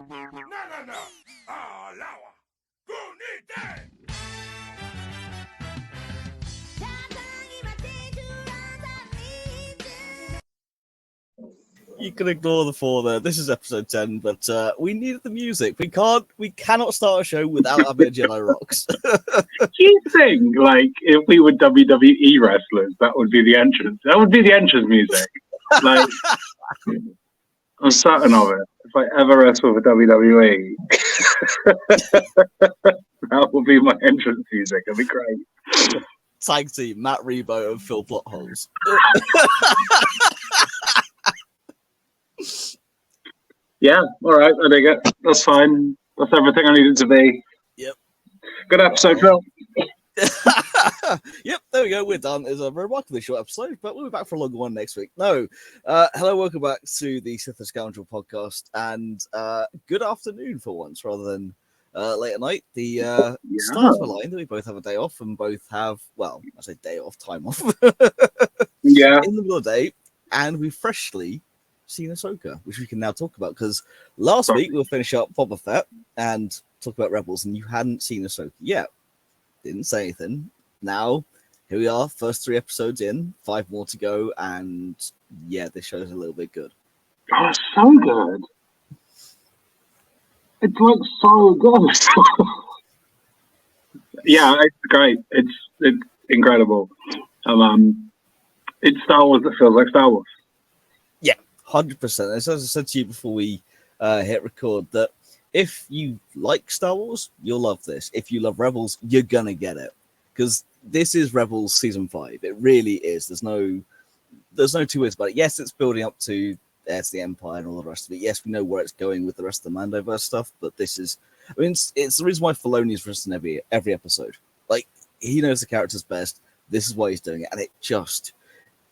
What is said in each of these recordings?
You can ignore the 4 there. This is episode 10, but we needed the music. We cannot start a show without having Jello Rocks. Do you think, like, if we were WWE wrestlers, that would be the entrance? That would be the entrance music. Like, I'm certain of it. If I ever wrestle for WWE, that would be my entrance music. It'd be great. Tag team, Matt Rebo and Phill Plotholes. Yeah, all right, I dig it. That's fine. That's everything I needed to be. Yep. Good episode, Phil. Yep, there we go. We're done. It's a remarkably short episode, but we'll be back for a longer one next week. Hello, welcome back to the Sith And Scoundrel podcast, and good afternoon for once, rather than late at night. The stars were aligned that we both have a day off and both have, well, I say day off, time off. Yeah. In the middle of the day, and we freshly seen Ahsoka, which we can now talk about, because last week we'll finish up Boba Fett and talk about Rebels, and you hadn't seen Ahsoka yet. Didn't say anything. Now, here we are, first 3 episodes in, 5 more to go, and yeah, this show's a little bit good. Oh, it's so good. It's like so good. Yeah, it's great. It's incredible. It's Star Wars that feels like Star Wars. 100%. As I said to you before we hit record, that if you like Star Wars, you'll love this. If you love Rebels, you're gonna get it, because this is Rebels season 5. It really is. There's no 2 ways about it. Yes, it's building up to the Empire and all the rest of it. Yes, we know where it's going with the rest of the Mandoverse stuff, but this is, I mean, it's the reason why Filoni's written every episode. Like, he knows the characters best. This is why he's doing it, and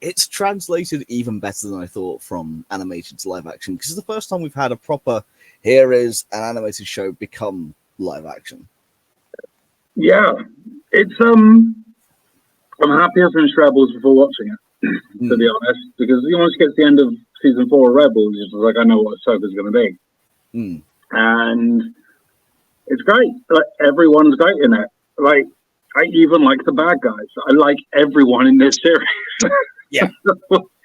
it's translated even better than I thought from animated to live action, because it's the first time we've had a proper, here is an animated show become live action. Yeah, it's I'm happy I finished Rebels before watching it, to be honest, because once you get to the end of season 4 of Rebels, you're just like, I know what Ahsoka's going to be, and it's great. Like, everyone's great in it. Like, I even like the bad guys. I like everyone in this series. Yeah.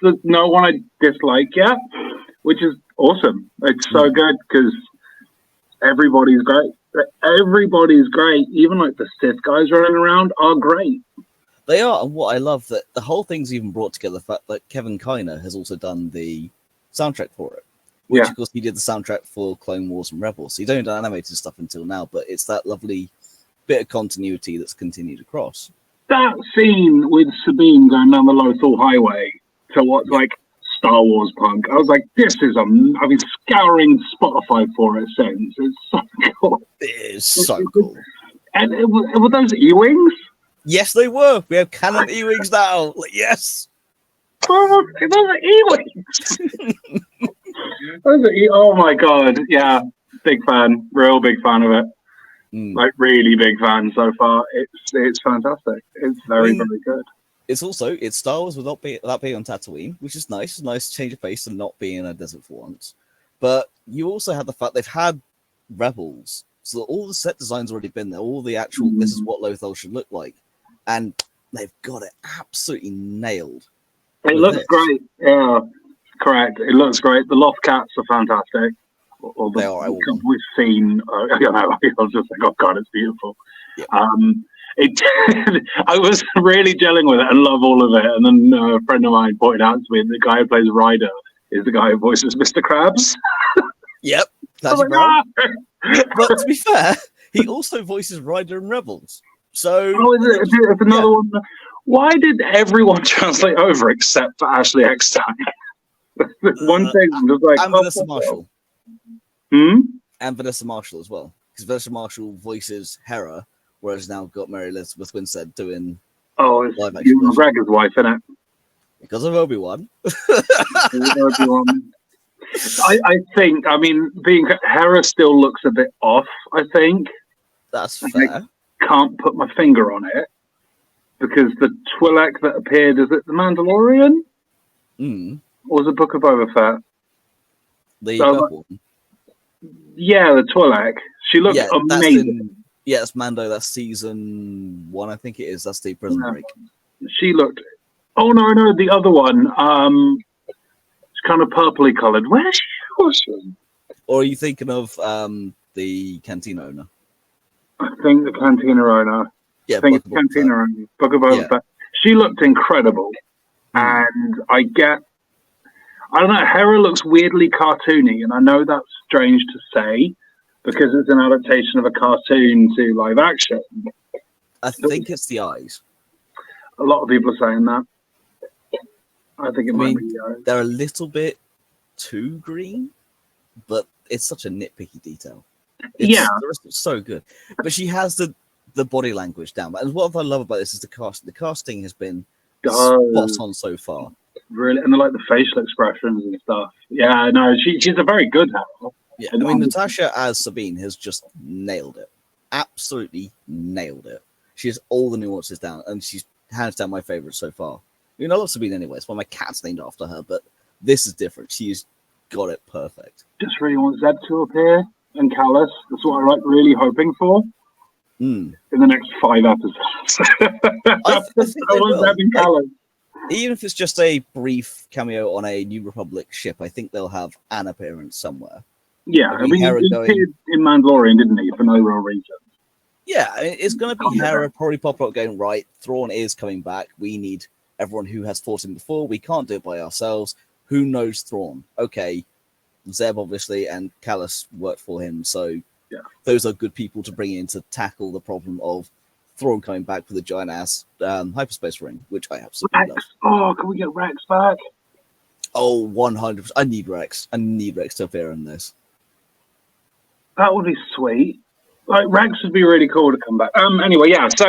There's no one I dislike yet, which is awesome. It's so good because everybody's great. Everybody's great. Even like the Sith guys running around are great. They are, and what I love, that the whole thing's even brought together the fact that Kevin Kiner has also done the soundtrack for it. Which, of course, he did the soundtrack for Clone Wars and Rebels. So he's only done animated stuff until now, but it's that lovely bit of continuity that's continued across. That scene with Sabine going down the Lothal Highway to what's like Star Wars punk, I was like, this is I've been scouring Spotify for it since. It's so cool. It is so cool. And were those E-Wings? Yes, they were. We have canon E-Wings now. Like, yes. Those are E-Wings. Oh my God. Yeah. Big fan. Real big fan of it. Like, really big fan so far. It's fantastic. It's very good. It's Star Wars without being on Tatooine, which is nice. It's a nice change of pace and not being in a desert for once. But you also have the fact they've had Rebels, so all the set designs already been there. All the actual this is what Lothal should look like, and they've got it absolutely nailed. It looks great. Yeah, correct. It looks great. The Loth Cats are fantastic. They are. We've seen. I was just like, oh God, it's beautiful. Yeah. I was really gelling with it and love all of it. And then a friend of mine pointed out to me the guy who plays Ryder is the guy who voices Mr. Krabs. Yep, that's right. But to be fair, he also voices Ryder in Rebels. So it's another one. Why did everyone translate over except for Ashley Eckstein? One thing was like, and Vanessa Marshall. And Vanessa Marshall as well, because Vanessa Marshall voices Hera, whereas now got Mary Elizabeth Winstead doing live action. Ewan McGregor's wife, isn't it? Because of Obi-Wan. I think, being Hera still looks a bit off, I think. That's fair. I can't put my finger on it, because the Twi'lek that appeared, is it The Mandalorian? Or was it Book of Boba Fett? The purple one. Yeah, the Twi'lek. She looked amazing. It's Mando. That's season 1, I think it is. That's the Prison Break. She looked. Oh no, the other one. It's kind of purpley coloured. Where was she? Or are you thinking of the Cantina owner? I think the Cantina owner. Yeah, I think it's Cantina owner. Book of Boba Fett. She looked incredible, and I don't know. Hera looks weirdly cartoony, and I know that's strange to say because it's an adaptation of a cartoon to live action. I think it's the eyes. A lot of people are saying that. I think it might be the eyes. They're a little bit too green, but it's such a nitpicky detail. The rest is so good, but she has the body language down. And what I love about this is the cast. The casting has been spot on so far. Really, and the facial expressions and stuff. Yeah, no, she's a very good Hera. Yeah, I mean, Natasha as Sabine has just nailed it. Absolutely nailed it. She has all the nuances down, and she's hands down my favorite so far. I mean, I love Sabine anyway. It's why my cat's named after her, but this is different. She's got it perfect. Just really want Zeb to appear and Callus. That's what I'm really hoping for in the next 5 episodes. I want Zeb and Callus. Even if it's just a brief cameo on a New Republic ship, I think they'll have an appearance somewhere. Yeah, I mean he appeared in Mandalorian, didn't he, for no real reason. Yeah, it's going to be Hera probably pop up going, right, Thrawn is coming back. We need everyone who has fought him before. We can't do it by ourselves. Who knows Thrawn? Okay, Zeb, obviously, and Callus worked for him. So those are good people to bring in to tackle the problem of Thrawn coming back with a giant-ass hyperspace ring, which I absolutely love. Oh, can we get Rex back? Oh, 100%. I need Rex. I need Rex to appear in this. That would be sweet. Like, Rex would be really cool to come back. Anyway, so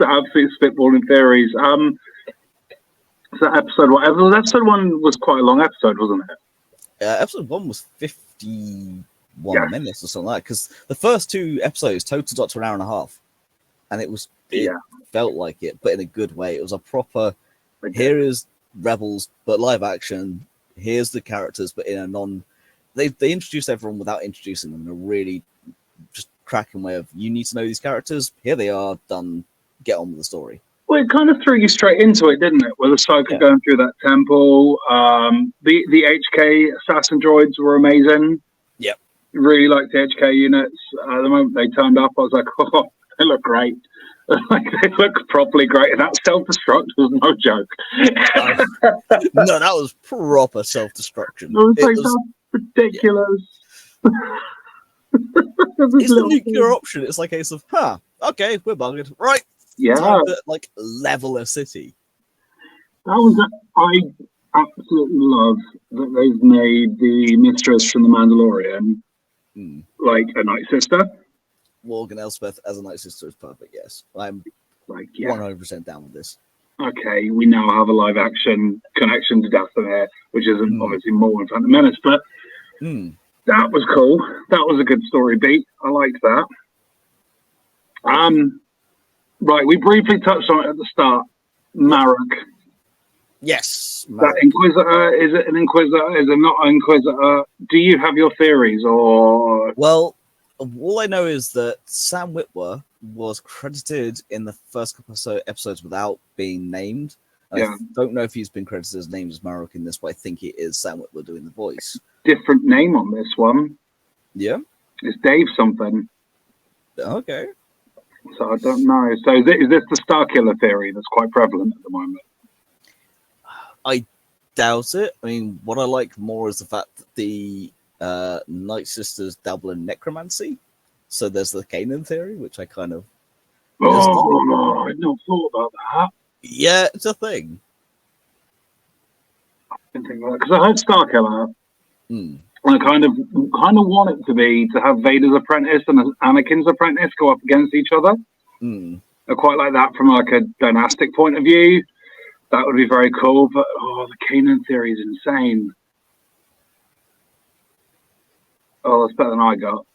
absolute spitballing theories. So episode 1 was quite a long episode, wasn't it? Episode 1 was 51 minutes or something like that, because the first 2 episodes totaled up to an hour and a half, and it felt like it, but in a good way. It was a proper, here is Rebels, but live action. Here's the characters, but in a non... They introduced everyone without introducing them in a really just cracking way of, you need to know these characters. Here they are, done. Get on with the story. Well, it kind of threw you straight into it, didn't it? With Ahsoka going through that temple. The HK assassin droids were amazing. Yep. Really liked the HK units. The moment they turned up, I was like, oh, they look great. They look properly great. And that self-destruct was no joke. No, that was proper self-destruction. It was ridiculous. It's the nuclear option. It's like a case of, okay, we're buggered. Right. Yeah. Time to, level a city. I absolutely love that they've made the mistress from the Mandalorian like a Night Sister. Morgan Elsbeth as a Night Sister is perfect, yes. I'm 100% down with this. Okay, we now have a live action connection to Dathomir, which is obviously more in Phantom Menace, but that was cool. That was a good story beat. I liked that. Right, we briefly touched on it at the start. Marek. Yes. Marek. That Inquisitor, is it an Inquisitor? Is it not an Inquisitor? Do you have your theories, or...? Well, all I know is that Sam Witwer was credited in the first couple of episodes without being named. I don't know if he's been credited as named as Marek in this, but I think it is Sam Witwer doing the voice. Different name on this one. Yeah? It's Dave something. Okay. So I don't know. So is this the Starkiller theory that's quite prevalent at the moment? I doubt it. I mean, what I like more is the fact that the Night Sisters dabble in necromancy. So there's the Kanan theory, which I kind of... Oh, I'd not thought about that. Yeah, it's a thing. I didn't think about it, because I heard Starkiller. And I kind of want it to be to have Vader's apprentice and Anakin's apprentice go up against each other. I quite like that from like a dynastic point of view. That would be very cool. But the Kanan theory is insane. Oh, that's better than I got.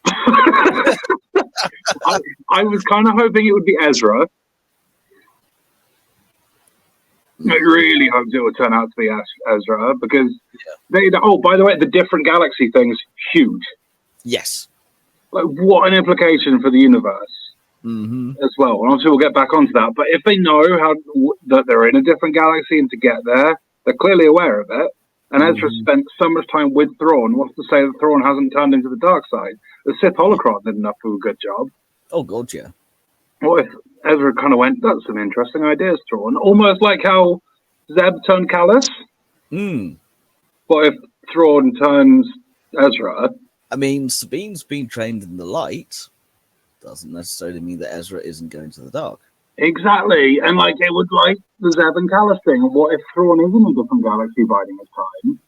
I was kind of hoping it would be Ezra. I really hoped it would turn out to be Ezra because Yeah. oh, by the way, the different galaxy thing's huge. Yes. Like, what an implication for the universe as well. And obviously, we'll get back onto that. But if they know that they're in a different galaxy and to get there, they're clearly aware of it. And Ezra spent so much time with Thrawn. What's to say that Thrawn hasn't turned into the dark side? The Sith holocron did enough of a good job. Oh, God, yeah. What if Ezra kind of went, that's some interesting ideas, Thrawn? Almost like how Zeb turned Callus. What if Thrawn turns Ezra? I mean, Sabine's been trained in the light. Doesn't necessarily mean that Ezra isn't going to the dark. Exactly. And like it would like the Zeb and Callus thing. What if Thrawn is in a different galaxy biding his time?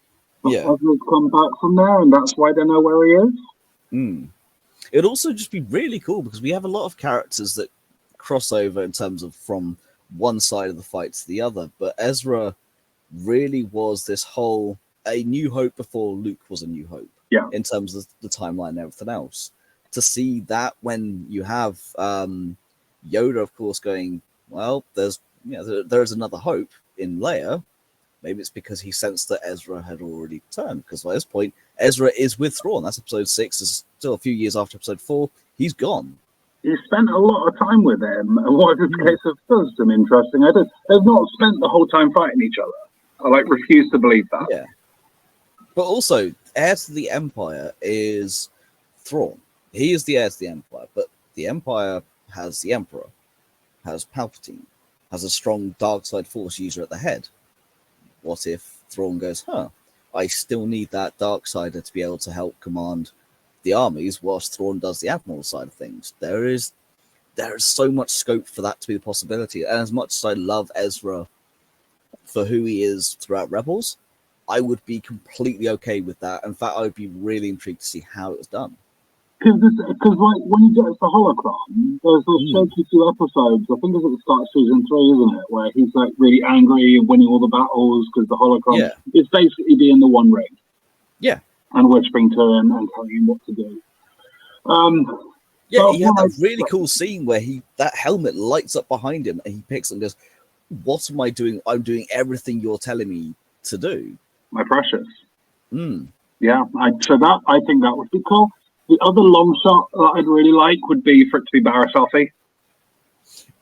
But Ezra's come back from there and that's why they know where he is? It'd also just be really cool because we have a lot of characters that cross over in terms of from one side of the fight to the other. But Ezra really was this whole A New Hope before Luke was A New Hope. Yeah. In terms of the timeline and everything else. To see that when you have Yoda, of course, going, well, there's another hope in Leia. Maybe it's because he sensed that Ezra had already turned. Because by this point, Ezra is with Thrawn. That's episode 6. It's still a few years after episode 4. He's gone. He spent a lot of time with him. And what if it's a case of does some interesting ideas? They've not spent the whole time fighting each other. I refuse to believe that. Yeah. But also, heir to the Empire is Thrawn. He is the heir to the Empire, but the Empire has the Emperor, has Palpatine, has a strong dark side force user at the head. What if Thrawn goes, I still need that dark sider to be able to help command the armies whilst Thrawn does the Admiral side of things. There is so much scope for that to be the possibility. And as much as I love Ezra for who he is throughout Rebels, I would be completely okay with that. In fact, I would be really intrigued to see how it was done. Because like when you get to the holocron, there's those shaky 2 episodes. I think it's at the start of season 3, isn't it? Where he's like really angry and winning all the battles because the holocron is basically being the One Ring. Yeah. And whispering to him and telling him what to do. He had that really cool scene where that helmet lights up behind him and he picks it and goes, "What am I doing? I'm doing everything you're telling me to do." My precious. Yeah, I think that would be cool. The other long shot that I'd really like would be for it to be Barriss Offee.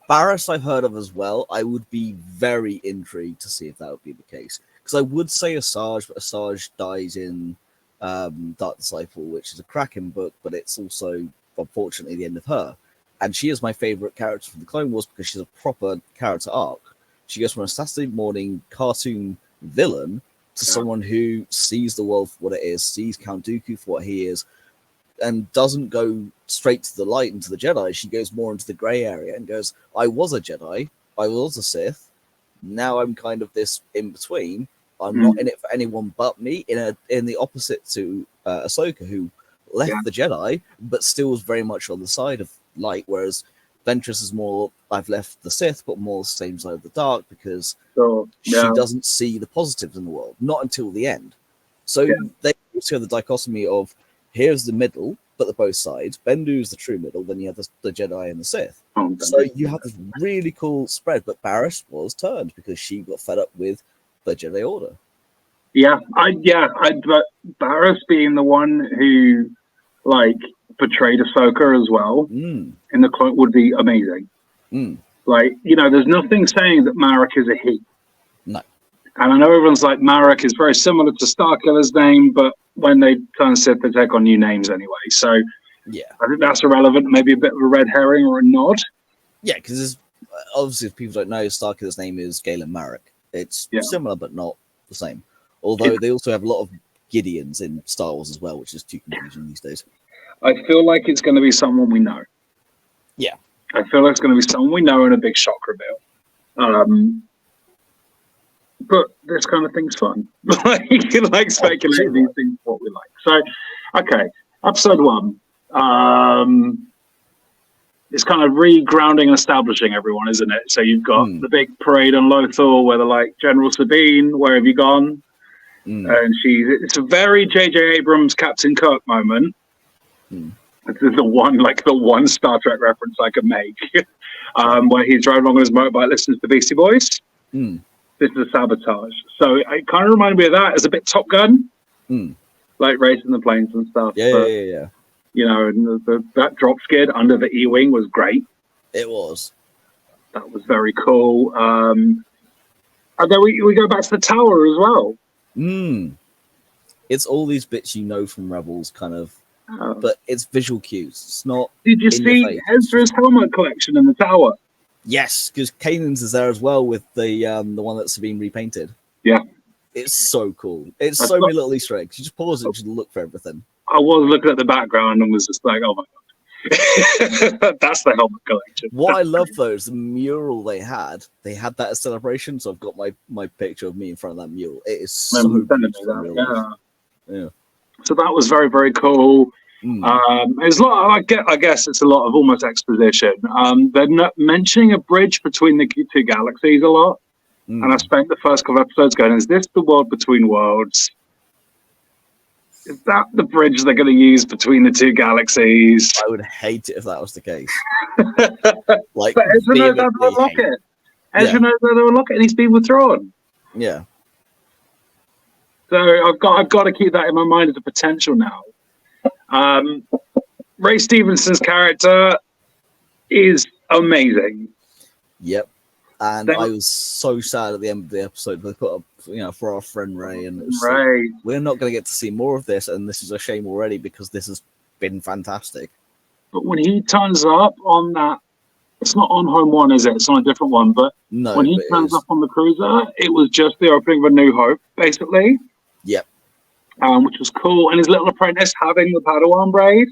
Barriss I've heard of as well. I would be very intrigued to see if that would be the case. Because I would say Asajj, but Asajj dies in Dark Disciple, which is a cracking book, but it's also, unfortunately, the end of her. And she is my favourite character from the Clone Wars because she's a proper character arc. She goes from a Saturday morning cartoon villain to someone who sees the world for what it is, sees Count Dooku for what he is, and doesn't go straight to the light into the Jedi. She goes more into the grey area and goes, I was a Jedi, I was a Sith, now I'm kind of this in between. I'm not in it for anyone but me, in the opposite to Ahsoka, who left the Jedi, but still was very much on the side of light, whereas Ventress is more, I've left the Sith, but more the same side of the dark, because she doesn't see the positives in the world, not until the end. So they also have the dichotomy of, here's the middle, but the both sides. Bendu's the true middle, then you have the Jedi and the Sith. So you have this really cool spread, but Barriss was turned because she got fed up with the Jedi Order. But Barriss being the one who, portrayed Ahsoka as well in the clone would be amazing. There's nothing saying that Marek is a he. No. And I know everyone's like, Marek is very similar to Starkiller's name, but when they turn Sith, they take on new names anyway. So I think that's irrelevant. Maybe a bit of a red herring or a nod. Yeah, because obviously, if people don't know, Starkiller's name is Galen Marek. It's similar, but not the same. Although they also have a lot of Gideons in Star Wars as well, which is too confusing these days. I feel like it's going to be someone we know. Yeah. I feel like it's going to be someone we know and a big shock reveal. But this kind of thing's fun. like speculating these things, what we like. So, okay, episode 1. It's kind of re-grounding and establishing everyone, isn't it? So you've got the big parade on Lothal where they're like, General Sabine, where have you gone? And it's a very J.J. Abrams Captain Kirk moment. This is the one Star Trek reference I could make, where he's driving along on his motorbike listening to the Beastie Boys. this is a sabotage. So it kind of reminded me of that. It's a bit Top Gun, like racing the planes and stuff. Yeah. You know, and that drop skid under the E-wing was great. It was. That was very cool. And then we go back to the tower as well. It's all these bits you know from Rebels, kind of, but it's visual cues. It's not. Did you see Ezra's helmet collection in the tower? Yes, because Kanan's is there as well with the one that's been repainted. Yeah. It's so cool. It's so many little Easter eggs. You just pause it and just look for everything. I was looking at the background and was just like, oh my God. That's the helmet collection. What I love though is the mural they had that as celebration. So I've got my picture of me in front of that mural. It is so beautiful. Yeah. So that was very, very cool. There's a lot. I guess it's a lot of almost exposition. They're not mentioning a bridge between the two galaxies a lot. And I spent the first couple of episodes going, is this the world between worlds? Is that the bridge they're going to use between the two galaxies? I would hate it if that was the case. Like, but Ezra knows how to unlock it. Ezra knows how to unlock it, and he's been withdrawn. Yeah. So I've got to keep that in my mind as a potential now. Ray Stevenson's character is amazing. Yep. And I was so sad at the end of the episode they put up, for our friend Ray, and it was Ray. Like, we're not going to get to see more of this, and this is a shame already because this has been fantastic. But when he turns up on that, it's not on Home One, is it? It's on a different one. But when he turns up on the cruiser, it was just the opening of A New Hope, basically. Yep. Which was cool, and his little apprentice having the Padawan braid.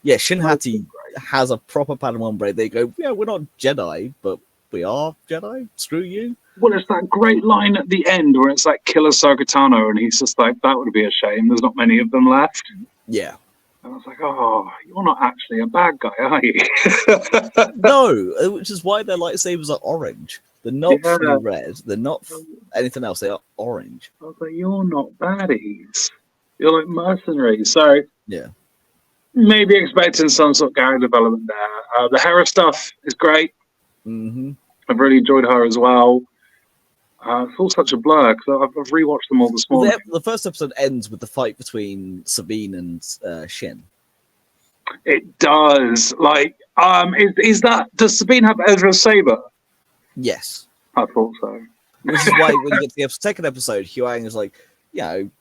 Yeah, Shin Hati has a proper Padawan braid. They go, yeah, we're not Jedi, but we are Jedi. Screw you. Well, it's that great line at the end where it's like, kill Ahsoka Tano, and he's just like, that would be a shame. There's not many of them left. Yeah. And I was like, oh, you're not actually a bad guy, are you? No, which is why their lightsabers are orange. They're not red. They're not anything else. They are orange. I was like, you're not baddies. You're like mercenaries. So yeah, maybe expecting some sort of character development there. The Hera stuff is great. I've really enjoyed her as well. It's all such a blur because I've rewatched them all this morning. The first episode ends with the fight between Sabine and Shin. It does. Like, does Sabine have Ezra's saber? Yes. I thought so. Which is why when you get to the second episode, Huang is like, you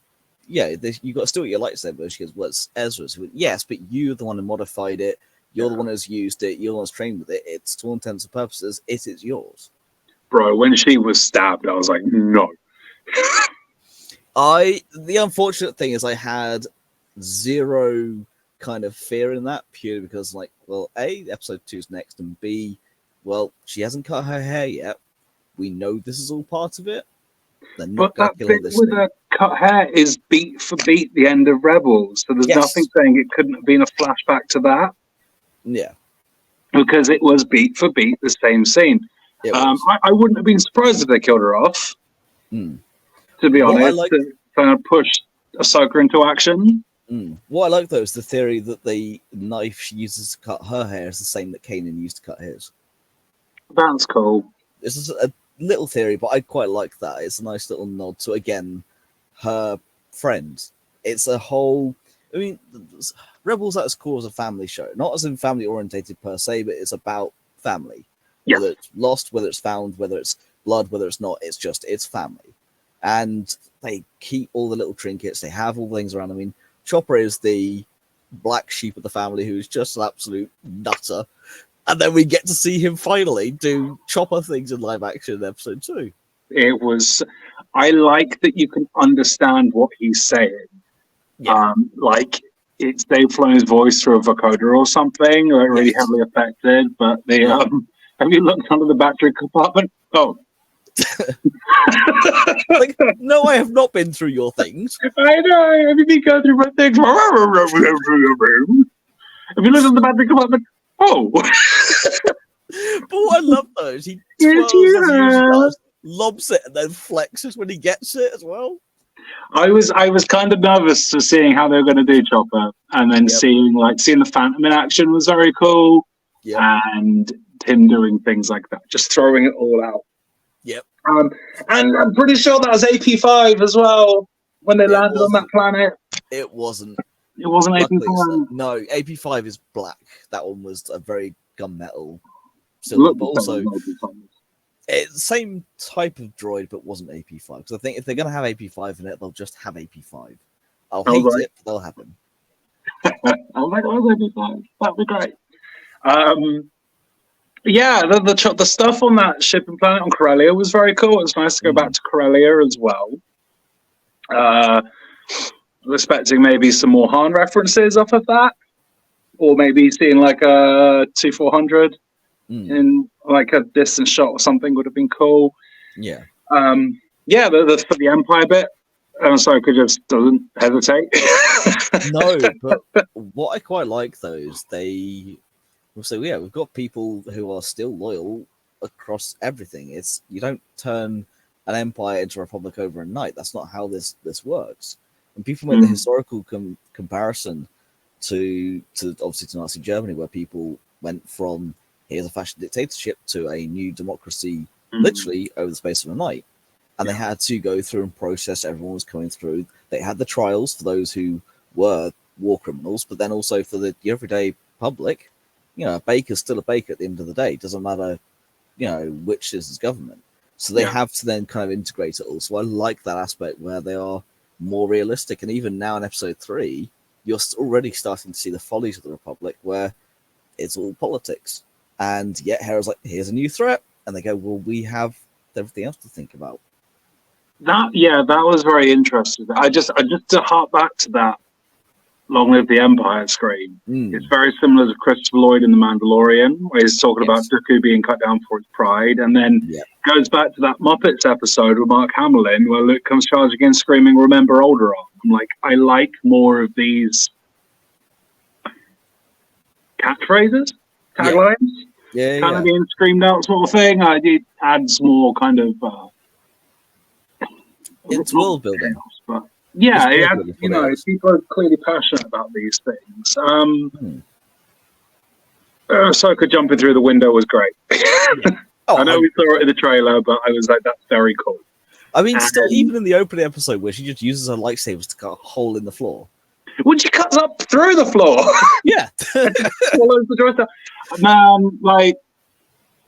got to steal your lightsaber. She goes, well, it's Ezra's. Went, yes, but you're the one who modified it. You're the one who's used it. You're the one who's trained with it. It's, to all intents and purposes, it is yours. Bro, when she was stabbed, I was like, no. The unfortunate thing is I had zero kind of fear in that, purely because, like, well, A, episode 2's next, and B, well, she hasn't cut her hair yet. We know this is all part of it. They're not but that bit with her cut hair is beat for beat the end of Rebels, so there's nothing saying it couldn't have been a flashback to that. Yeah. Because it was beat for beat the same scene. I wouldn't have been surprised if they killed her off, to be honest, to kind of push Ahsoka into action. What I like, though, is the theory that the knife she uses to cut her hair is the same that Kanan used to cut his. That's cool. This is a little theory, but I quite like that. It's a nice little nod to, again, her friends. It's a whole... I mean, Rebels at its core is a family show. Not as in family-orientated per se, but it's about family. Yeah. Whether it's lost, whether it's found, whether it's blood, whether it's not, it's family. And they keep all the little trinkets. They have all the things around. I mean, Chopper is the black sheep of the family who's just an absolute nutter. And then we get to see him finally do Chopper things in live action in episode 2. It was... I like that you can understand what he's saying. Yeah. Like, it's Dave Filoni's voice through a vocoder or something, like really heavily affected. But have you looked under the battery compartment? Oh. Like, no, I have not been through your things. I know. Have you been going through my things? Have you looked at the battery compartment? Oh. But what I love, though, is he twirls lobs it and then flexes when he gets it as well. I was kind of nervous to seeing how they were going to do Chopper, and then seeing the Phantom in action was very cool, and him doing things like that, just throwing it all out. And I'm pretty sure that was AP5 as well when they landed on that planet. It wasn't. It wasn't AP5. No, AP5 is black. That one was a very gunmetal silver, but also it's same type of droid, but wasn't AP5. Because I think if they're gonna have AP5 in it, they'll just have AP5. I'll hate it, but they'll have him. I was like, "Oh, AP5. That'd be great." Yeah, the stuff on that ship and planet on Corellia was very cool. It was nice to go back to Corellia as well. Expecting maybe some more Han references off of that, or maybe seeing like a 2400 in like a distant shot or something would have been cool. Yeah. Yeah, for the Empire bit, Ahsoka just doesn't hesitate. No, but what I quite like though is they will say, yeah, we've got people who are still loyal across everything. It's you don't turn an empire into a republic overnight. That's not how this works. And people make the historical comparison to obviously to Nazi Germany, where people went from here's a fascist dictatorship to a new democracy literally over the space of a night. And they had to go through and process everyone was coming through. They had the trials for those who were war criminals, but then also for the everyday public, you know, a baker's still a baker at the end of the day. It doesn't matter, you know, which is his government. So they have to then kind of integrate it all. So I like that aspect where they are more realistic. And even now in episode 3, you're already starting to see the follies of the Republic where it's all politics. And yet Hera's like, here's a new threat. And they go, well, we have everything else to think about. That was very interesting. I just to hark back to that Long Live the Empire screen. It's very similar to Christopher Lloyd in The Mandalorian, where he's talking about Dooku being cut down for its pride, and then goes back to that Muppets episode with Mark Hamill, where Luke comes charging in screaming, "Remember Alderaan." I'm like, I like more of these catchphrases, taglines, kind of being screamed out sort of thing. It adds more kind of... it's world building. But yeah, you know, people are clearly passionate about these things. Ahsoka jumping through the window was great. I know we saw it in the trailer, but I was like, that's very cool. I mean, still, even in the opening episode where she just uses her lightsabers to cut a hole in the floor. When she cuts up through the floor. Yeah. Follows the joystick. Man, like,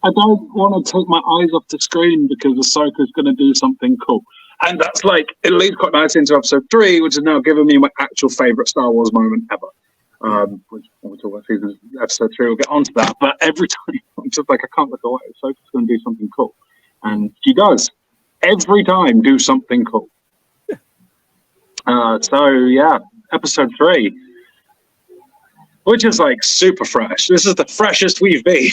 I don't want to take my eyes off the screen because Ahsoka's going to do something cool. And that's like, it leads quite nicely into episode 3, which is now giving me my actual favourite Star Wars moment ever. Which when we talk about episode 3, we'll get onto that. But every time, I'm just like, I can't look away. Ahsoka's going to do something cool. And she does. Every time, do something cool. So, yeah, episode 3, which is like super fresh. This is the freshest we've been.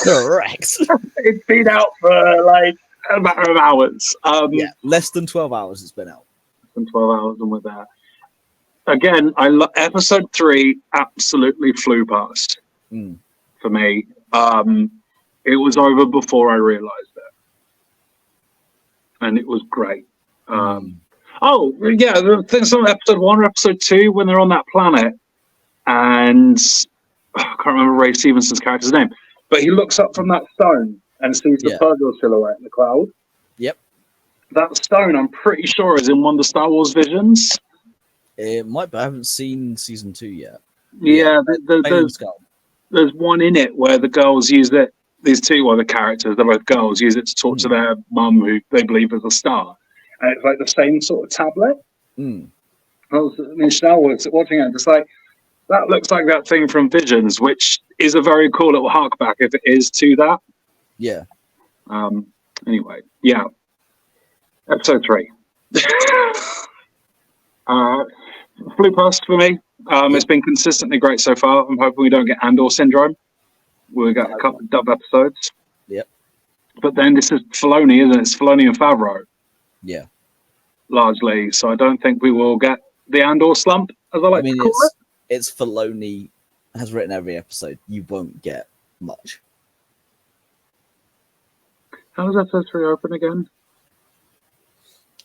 Correct. It's been out for like a matter of hours. Less than 12 hours it's been out. Less than 12 hours, and with that. Again, episode 3 absolutely flew past for me. It was over before I realised it. And it was great. Oh, yeah, the things on episode 1 or episode 2 when they're on that planet, and I can't remember Ray Stevenson's character's name, but he looks up from that stone and sees the Purgle silhouette in the cloud. Yep. That stone, I'm pretty sure, is in one of the Star Wars visions. It might, but I haven't seen season 2 yet. Yeah, there's one in it where the girls use it. These two other characters, they're both girls, use it to talk to their mum, who they believe is a star. And it's like the same sort of tablet. I was in Star Wars watching it, just like, that looks like that thing from Visions, which is a very cool little hark back if it is to that. Yeah. Anyway, yeah. Episode 3. Flew past for me. It's been consistently great so far. I'm hoping we don't get Andor syndrome. We've got a couple of dub episodes. Yep. But then this is Filoni, isn't it? It's Filoni and Favreau. Yeah. Largely. So I don't think we will get the Andor slump, as I like to call it. It's Filoni has written every episode. You won't get much. How does episode 3 open again?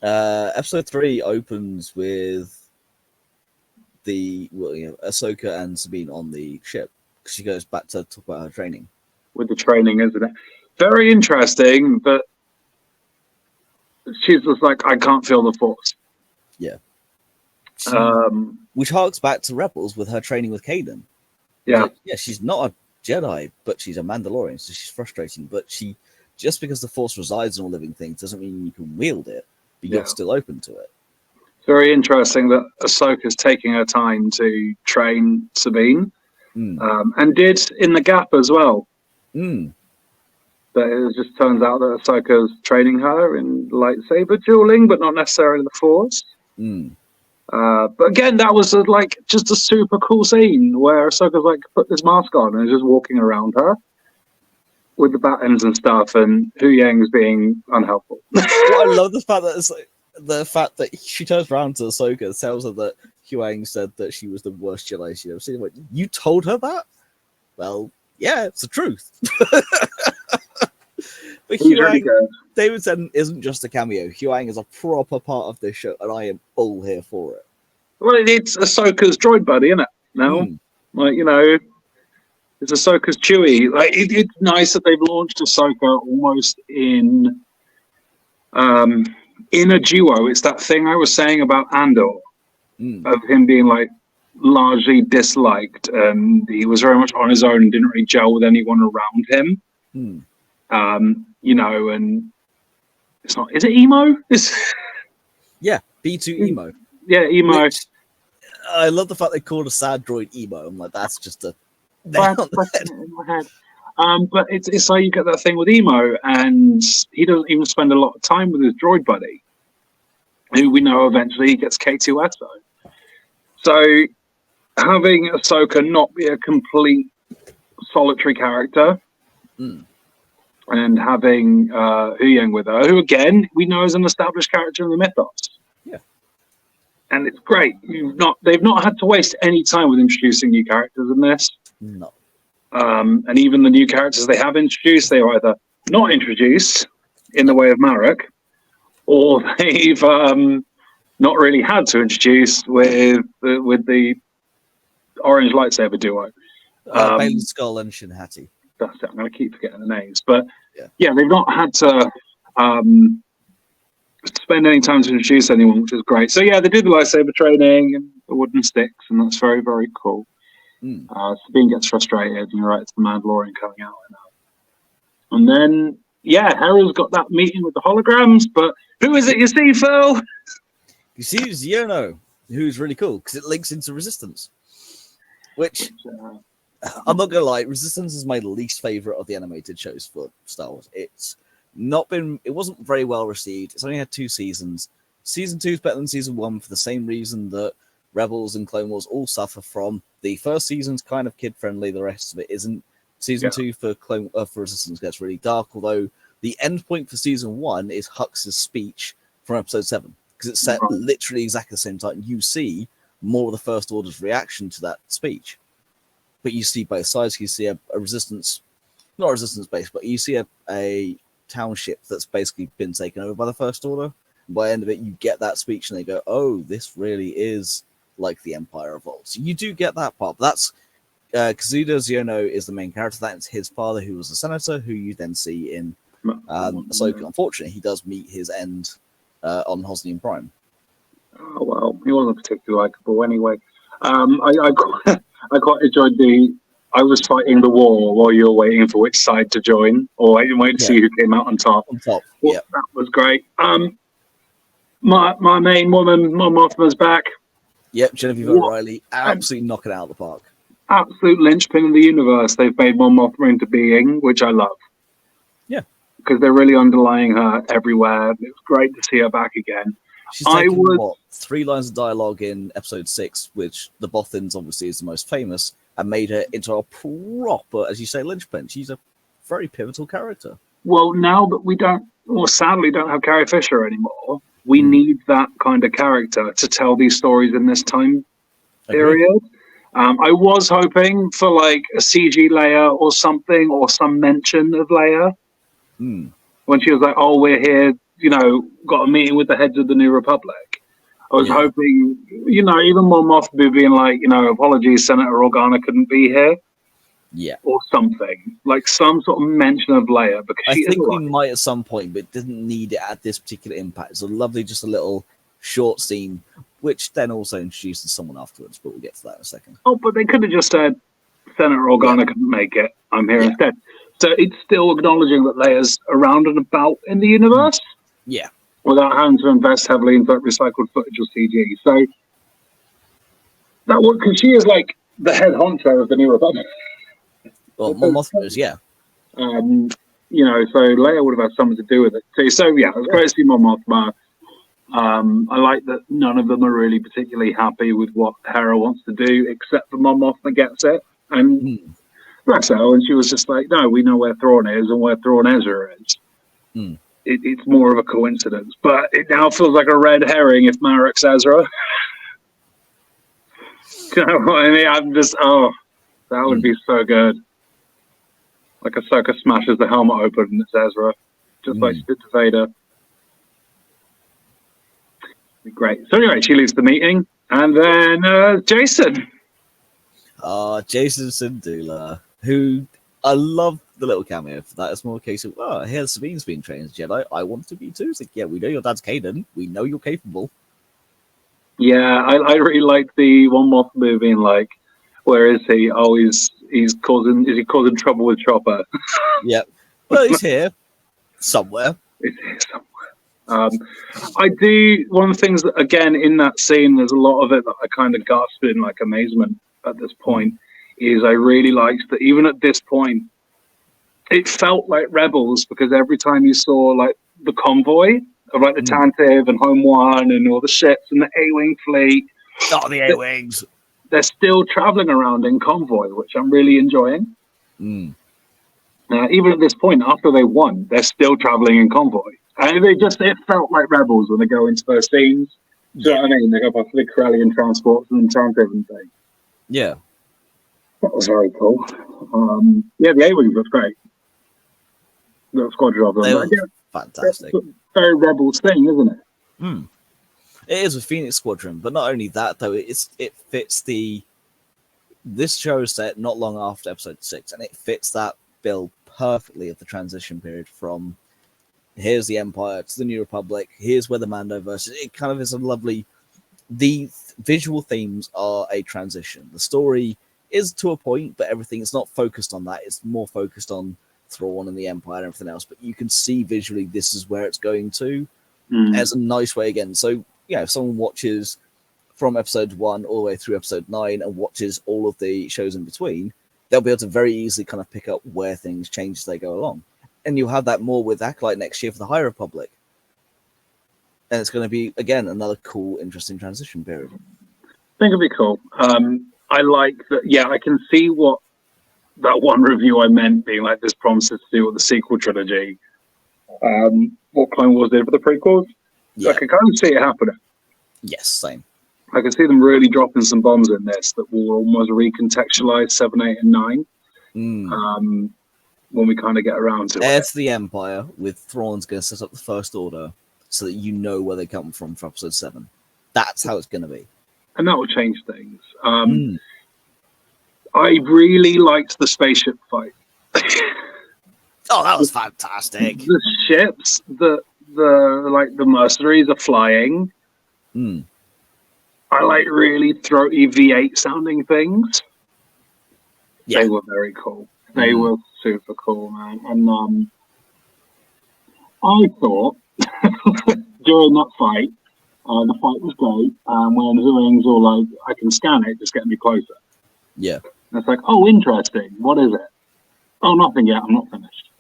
Episode 3 opens with Ahsoka and Sabine on the ship. She goes back to talk about her training. With the training, isn't it? Very interesting, but she's just like, I can't feel the Force. Yeah. Which harks back to Rebels with her training with Kanan. Yeah. Like, yeah, she's not a Jedi, but she's a Mandalorian, so she's frustrating. But just because the Force resides in all living things doesn't mean you can wield it, but you're still open to it. It's very interesting that Ahsoka's taking her time to train Sabine, and did in the Gap as well. But it just turns out that Ahsoka's training her in lightsaber dueling, but not necessarily the Force. But again, that was just a super cool scene where Ahsoka's like put this mask on and is just walking around her with the buttons and stuff, and Hu Yang's being unhelpful. Well, I love the fact that she turns around to Ahsoka and tells her that Hu Yang said that she was the worst Jedi she'd ever seen. Like, you told her that? Well, yeah, it's the truth. But Hu Yang, David Tennant isn't just a cameo. Hu Yang is a proper part of this show, and I am all here for it. Well, it's Ahsoka's droid buddy, isn't it? No, it's Ahsoka's Chewie. Like, it's nice that they've launched Ahsoka almost in a duo. It's that thing I was saying about Andor, of him being like largely disliked, and he was very much on his own and didn't really gel with anyone around him. And it's not. Is it emo? Yeah, B2 emo. Yeah, emo. Which, I love the fact they called a sad droid emo. I'm like, that's just a nail on the head. In my head. But it's like you get that thing with emo, and he doesn't even spend a lot of time with his droid buddy, who we know eventually he gets K2SO. So having Ahsoka not be a complete solitary character, and having Hu Yang with her, who again we know is an established character in the mythos. Yeah, and it's great. They've not had to waste any time with introducing new characters in this. No. And even the new characters they have introduced, they are either not introduced in the way of Marek, or they've not really had to introduce with the orange lightsaber duo. Bailey Skull and Shin Hati. That's it. I'm going to keep forgetting the names, but yeah, they've not had to spend any time to introduce anyone, which is great. So yeah, they do the lightsaber training and the wooden sticks, and that's very, very cool. Sabine gets frustrated, and you're right, it's the Mandalorian coming out right now. And then, Hera's got that meeting with the holograms, but who is it you see, Phil? You see Xiono, who's really cool, because it links into Resistance. Which, I'm not going to lie, Resistance is my least favorite of the animated shows for Star Wars. It wasn't very well received. It's only had 2 seasons. Season 2 is better than Season 1 for the same reason that Rebels and Clone Wars all suffer from. The first season's kind of kid-friendly, the rest of it isn't. Season 2 for Resistance gets really dark, although the end point for Season 1 is Hux's speech from Episode 7, because it's set literally exactly the same time. You see more of the First Order's reaction to that speech. But you see both sides. You see a Resistance, not a Resistance base, but you see a township that's basically been taken over by the First Order. By the end of it, you get that speech, and they go, oh, this really is like the Empire of old. So you do get that part. But that's Kazuda Xiono is the main character. That's his father, who was a senator, who you then see in Ahsoka. Unfortunately, he does meet his end on Hosnian Prime. Oh, well, he wasn't particularly likable anyway. I quite enjoyed I was fighting the war while you were waiting for which side to join, or waiting to see who came out on top. That was great. My main woman, Mon Mothma's back. Yep, Genevieve O'Reilly, absolutely knocking it out of the park. Absolute linchpin in the universe. They've made Mon Mothma into being, which I love. Yeah, because they're really underlying her everywhere. It was great to see her back again. She's taken 3 lines of dialogue in Episode 6, which the Bothans obviously is the most famous, and made her into a proper, as you say, linchpin. She's a very pivotal character. Well, now that we sadly don't have Carrie Fisher anymore, we need that kind of character to tell these stories in this time period. I was hoping for like a CG Leia or something, or some mention of Leia. When she was like, oh, we're here, got a meeting with the heads of the New Republic. I was hoping, even Mon Mothma being like, apologies, Senator Organa couldn't be here. Yeah. or something, like some sort of mention of Leia, because I she think is we alive. might at some point, but didn't need it at this particular impact. It's a lovely, just a little short scene, which then also introduces someone afterwards, but we'll get to that in a second. Oh, but they could have just said Senator Organa couldn't make it. I'm here instead. So it's still acknowledging that Leia's around and about in the universe. Yeah. Without having to invest heavily into like, recycled footage or CG. So that would, because she is like the head honcho of the New Republic. Well, Mon Mothma is, yeah. You know, so Leia would have had something to do with it too. So yeah, it was great to see Mon Mothma. I like that none of them are really particularly happy with what Hera wants to do, except for Mon Mothma gets it. And bless her, and she was just like, no, we know where Thrawn is and where Thrawn Ezra is. It's more of a coincidence, but it now feels like a red herring if Marek's Ezra. Do you know what I mean? I'm just, that would be so good. Like Ahsoka smashes the helmet open and it's Ezra, just like she did to Vader. Be great. So anyway, she leaves the meeting, and then Jason. Jason Syndulla, who I love the little cameo for that. It's more a case of, oh, here's Sabine's being trained as Jedi. I want to be too. It's like, yeah, we know your dad's Kanan. We know you're capable. Yeah, I really like the One Moth movie being like, where is he? Oh, is he causing trouble with Chopper? Yep. Well, he's here somewhere. He's here somewhere. I do, one of the things that, again, in that scene, there's a lot of it that I kind of gasped in like amazement at this point, is I really liked that even at this point, it felt like Rebels, because every time you saw like the convoy of like the Tantive and Home One and all the ships and the A-Wing fleet. Oh, the A-Wings. They're still traveling around in convoy, which I'm really enjoying. Even at this point, after they won, they're still traveling in convoy. And it felt like Rebels when they go into those scenes. Do you know what I mean? They go past the Corellian transports and Tantive and things. Yeah. That was very cool. The A-Wings looked great. The squadron of them. They were fantastic. It's a very Rebels thing, isn't it? It is with Phoenix Squadron, but not only that, though, it fits this show is set not long after episode 6, and it fits that bill perfectly of the transition period from here's the Empire to the New Republic, here's where the Mandoverse is. It kind of is a lovely, the visual themes are a transition. The story is to a point, but everything is not focused on that. It's more focused on Thrawn and the Empire and everything else, but you can see visually this is where it's going to as a nice way again. So yeah, if someone watches from episode 1 all the way through episode 9 and watches all of the shows in between, they'll be able to very easily kind of pick up where things change as they go along. And you'll have that more with Acolyte next year for the High Republic. And it's going to be, again, another cool, interesting transition period. I think it'd be cool. I like that. Yeah, I can see what that one review I meant being like, this promises to do with the sequel trilogy. What Clone Wars did for the prequels. Yeah. I can kind of see it happening. Yes, same. I can see them really dropping some bombs in this that will almost recontextualize 7, 8, and 9. When we kind of get around to Heir it. to the Empire with Thrawn's going to set up the First Order so that you know where they come from for episode 7. That's how it's going to be. And that will change things. I really liked the spaceship fight. Oh, that was fantastic. The ships, the mercenaries are flying. I like really throaty V8 sounding things. Yeah. They were very cool. They were super cool, man. And I thought during that fight, the fight was great. When the wings were like, I can scan it, just get me closer. Yeah. And it's like, oh, interesting. What is it? Oh, nothing yet. I'm not finished.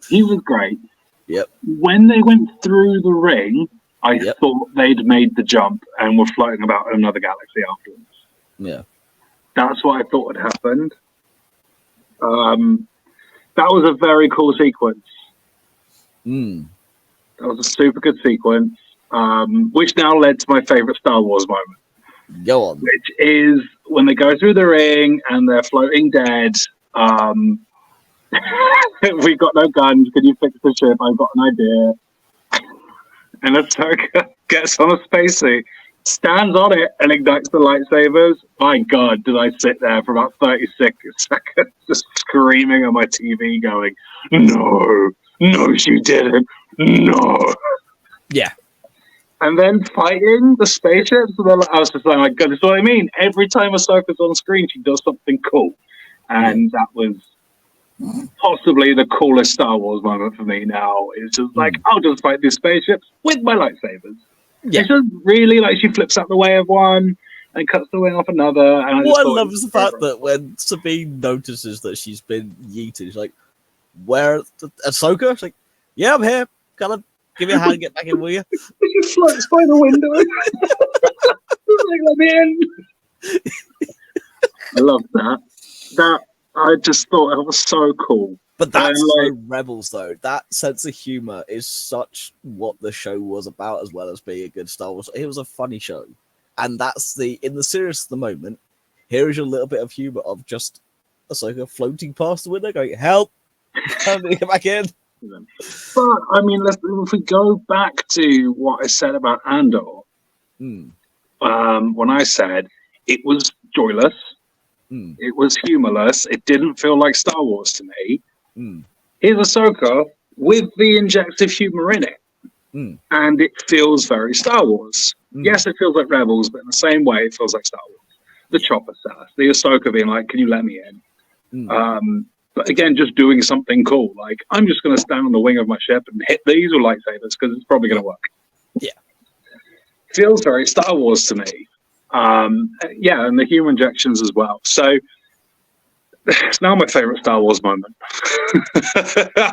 He was great. Yep. When they went through the ring, I thought they'd made the jump and were floating about in another galaxy afterwards. Yeah. That's what I thought had happened. That was a very cool sequence. That was a super good sequence, which now led to my favorite Star Wars moment. Go on. Which is when they go through the ring and they're floating dead. We've got no guns. Can you fix the ship? I've got an idea. And Ahsoka gets on a spacesuit stands on it and ignites the lightsabers. My God, did I sit there for about 36 seconds just screaming at my TV going, no, she didn't. No. Yeah. And then fighting the spaceships. And I was just like, my God, that's what I mean. Every time Ahsoka's on screen, she does something cool. And that was possibly the coolest Star Wars moment for me now. It's just like, I'll just fight these spaceships with my lightsabers. Yeah. It's just really like she flips out the way of one and cuts the wing off another. And what I love is the fact that when Sabine notices that she's been yeeted, she's like, where Ahsoka? She's like, yeah, I'm here. Kind of give me a hand, get back in, will you? She floats by the window. Like, let me in. I love that. I just thought it was so cool. But that's so Rebels, though. That sense of humor is such what the show was about, as well as being a good Star Wars. It was a funny show. And that's in the serious of the moment, here is your little bit of humor of just Ahsoka floating past the window going, help! Get back in. But, I mean, if we go back to what I said about Andor, when I said it was joyless, it was humorless, it didn't feel like Star Wars to me. Here's Ahsoka with the injective humor in it, and it feels very Star Wars. Yes, it feels like Rebels, but in the same way, it feels like Star Wars. The chopper sass, the Ahsoka being like, "Can you let me in?" But again, just doing something cool. Like, I'm just going to stand on the wing of my ship and hit these with lightsabers because it's probably going to work. Yeah, feels very Star Wars to me. Yeah, and the humor injections as well. So. It's now my favorite Star Wars moment.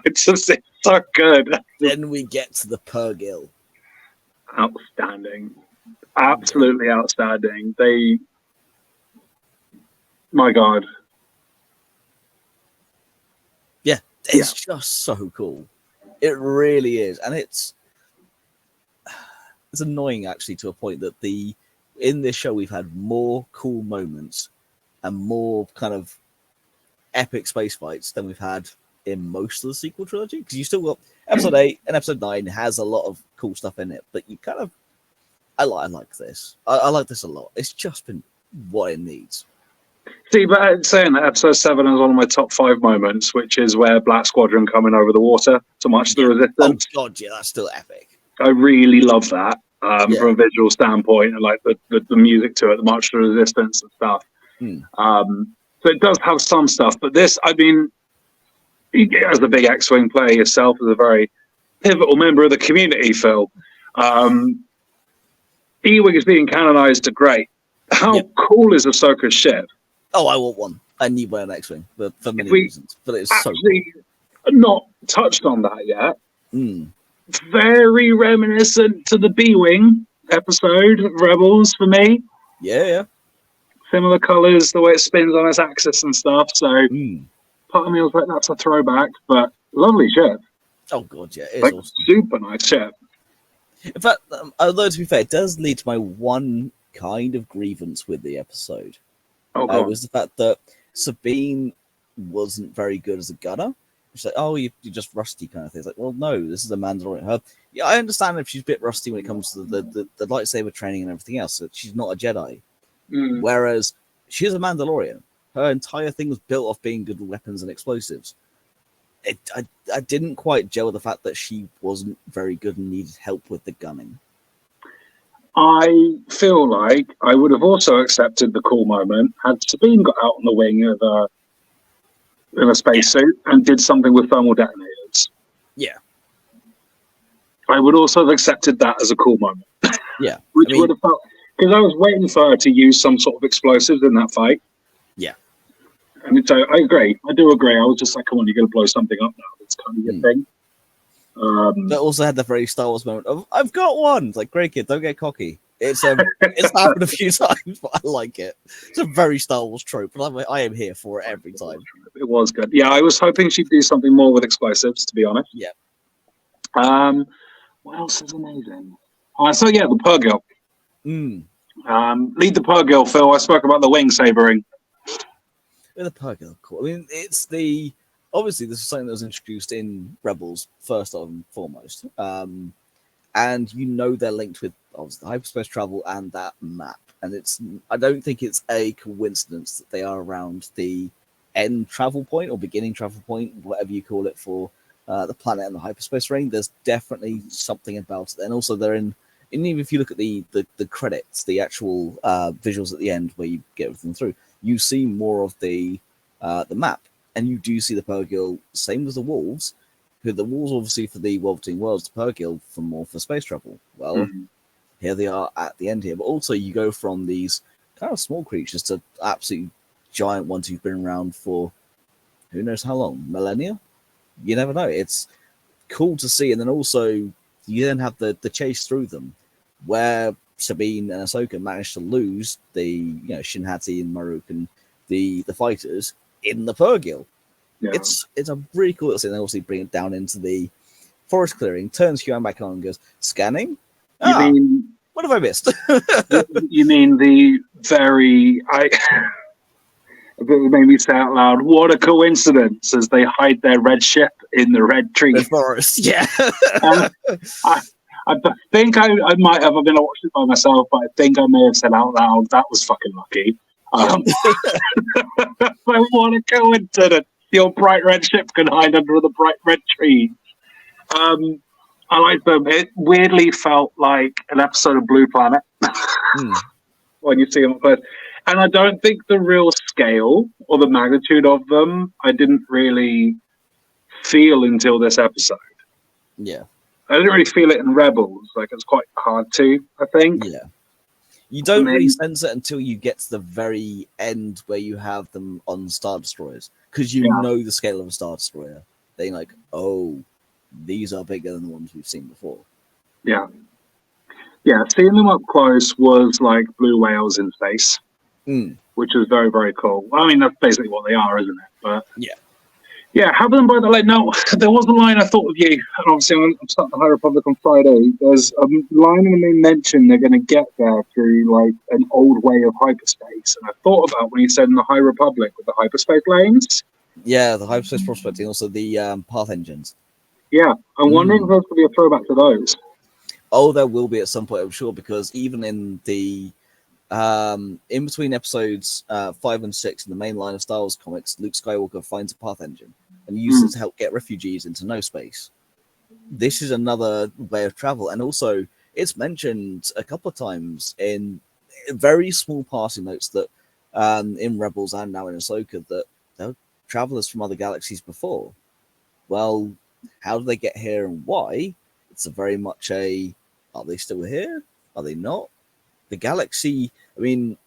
It's so good. Then we get to the Purrgil. Outstanding. Absolutely outstanding. My God. Yeah, it's just so cool. It really is. And it's annoying, actually, to a point that in this show we've had more cool moments and more kind of epic space fights than we've had in most of the sequel trilogy, because you still got episode 8 and episode 9 has a lot of cool stuff in it, but you kind of I like this. I like this a lot. It's just been what it needs. See, but saying that, episode 7 is one of my top 5 moments, which is where Black Squadron coming over the water to march the Resistance. Oh God, yeah, that's still epic. I really love that from a visual standpoint, and like the music to it, the March to the Resistance and stuff. So it does have some stuff, but this, I mean, as a big X-Wing player yourself, as a very pivotal member of the community, Phil, E-Wings being canonized are great. How cool is Ahsoka's ship? Oh, I want one. I need one X-Wing for many reasons, but it's so cool. Not touched on that yet. Very reminiscent to the B-Wing episode of Rebels for me. Yeah. Similar colors, the way it spins on its axis and stuff. So part of me was like, that's a throwback, but lovely ship. Oh God, yeah, it's awesome. Super nice ship. In fact, although to be fair, it does lead to my one kind of grievance with the episode. Was the fact that Sabine wasn't very good as a gunner. She's like, oh, you're just rusty kind of thing. It's like, well, no, this is a Mandalorian. Yeah, I understand if she's a bit rusty when it comes to the lightsaber training and everything else. So she's not a Jedi. Whereas she's a Mandalorian. Her entire thing was built off being good with weapons and explosives. I didn't quite gel with the fact that she wasn't very good and needed help with the gunning. I feel like I would have also accepted the cool moment had Sabine got out on the wing of in a spacesuit and did something with thermal detonators. Yeah. I would also have accepted that as a cool moment. Yeah. Which would have felt... Because I was waiting for her to use some sort of explosives in that fight. Yeah. And so I agree. I do agree. I was just like, come on, you're going to blow something up now. That's kind of your thing. But also had the very Star Wars moment of, I've got one. It's like, great kid, don't get cocky. It's happened a few times, but I like it. It's a very Star Wars trope, and I am here for it every time. It was good. Yeah, I was hoping she'd do something more with explosives, to be honest. Yeah. What else is amazing? The Purrgil. Lead the Purrgil, Phil. I spoke about the wing sabering. The Purrgil, cool. I mean, it's obviously this is something that was introduced in Rebels first and foremost. and you know they're linked with obviously hyperspace travel and that map. And I don't think it's a coincidence that they are around the end travel point or beginning travel point, whatever you call it, for the planet and the hyperspace ring. There's definitely something about it. And also they're in, and even if you look at the credits, the actual visuals at the end where you get everything through, you see more of the map, and you do see the Purrgil, same as the wolves, who the wolves obviously for the World Between Worlds, the Purrgil for more for space travel. Well, here they are at the end here, but also you go from these kind of small creatures to absolutely giant ones who've been around for who knows how long, millennia. You never know. It's cool to see, and then also you then have the chase through them, where Sabine and Ahsoka managed to lose the Shin Hati and Maruk and the fighters in the Purrgil. Yeah. It's a really cool thing. They obviously bring it down into the forest clearing, turns Huan back on and goes, scanning? You mean what have I missed? You mean the very it made me say out loud, what a coincidence, as they hide their red ship in the red tree. Red forest, yeah. I think I might have, I've been watching it by myself, but I think I may have said out loud, that was fucking lucky. What a coincidence. Your bright red ship can hide under the bright red tree. I like them. It weirdly felt like an episode of Blue Planet when you see them up close. And I don't think the real scale or the magnitude of them, I didn't really feel until this episode. Yeah. I didn't really feel it in Rebels. Like, it's quite hard to, I think. Yeah. You don't really sense it until you get to the very end where you have them on Star Destroyers, because you know the scale of a Star Destroyer. They're like, oh, these are bigger than the ones we've seen before. Yeah. Yeah, seeing them up close was like blue whales in space, which is very, very cool. Well, I mean, that's basically what they are, isn't it? But yeah, have them by the line. No, there was a line I thought of you, and obviously I'm starting the High Republic on Friday. There's a line when they mention they're going to get there through like an old way of hyperspace, and I thought about when you said in the High Republic with the hyperspace lanes. Yeah, the hyperspace prospecting, also the path engines. Yeah, I'm wondering if there's going to be a throwback to those. Oh, there will be at some point, I'm sure, because even in the in between episodes 5 and 6 in the main line of Star Wars comics, Luke Skywalker finds a path engine and uses it to help get refugees into no space. This is another way of travel, and also it's mentioned a couple of times in very small passing notes that in Rebels and now in Ahsoka that there were travelers from other galaxies before. Well, how did they get here and why? It's a very much a, are they still here? Are they not? The galaxy, I mean,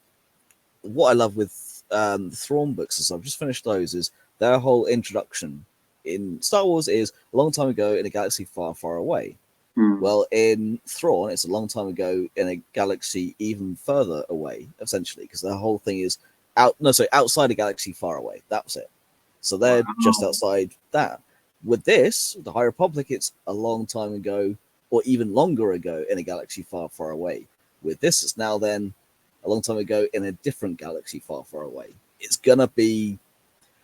what I love with the Thrawn books, as I've just finished those, is their whole introduction in Star Wars is a long time ago in a galaxy far, far away. Well, in Thrawn, it's a long time ago in a galaxy even further away, essentially, because the whole thing is outside a galaxy far away. That was it. So they're just outside that. With this, the High Republic, it's a long time ago, or even longer ago, in a galaxy far, far away. With this, it's now then a long time ago in a different galaxy far, far away. It's gonna be.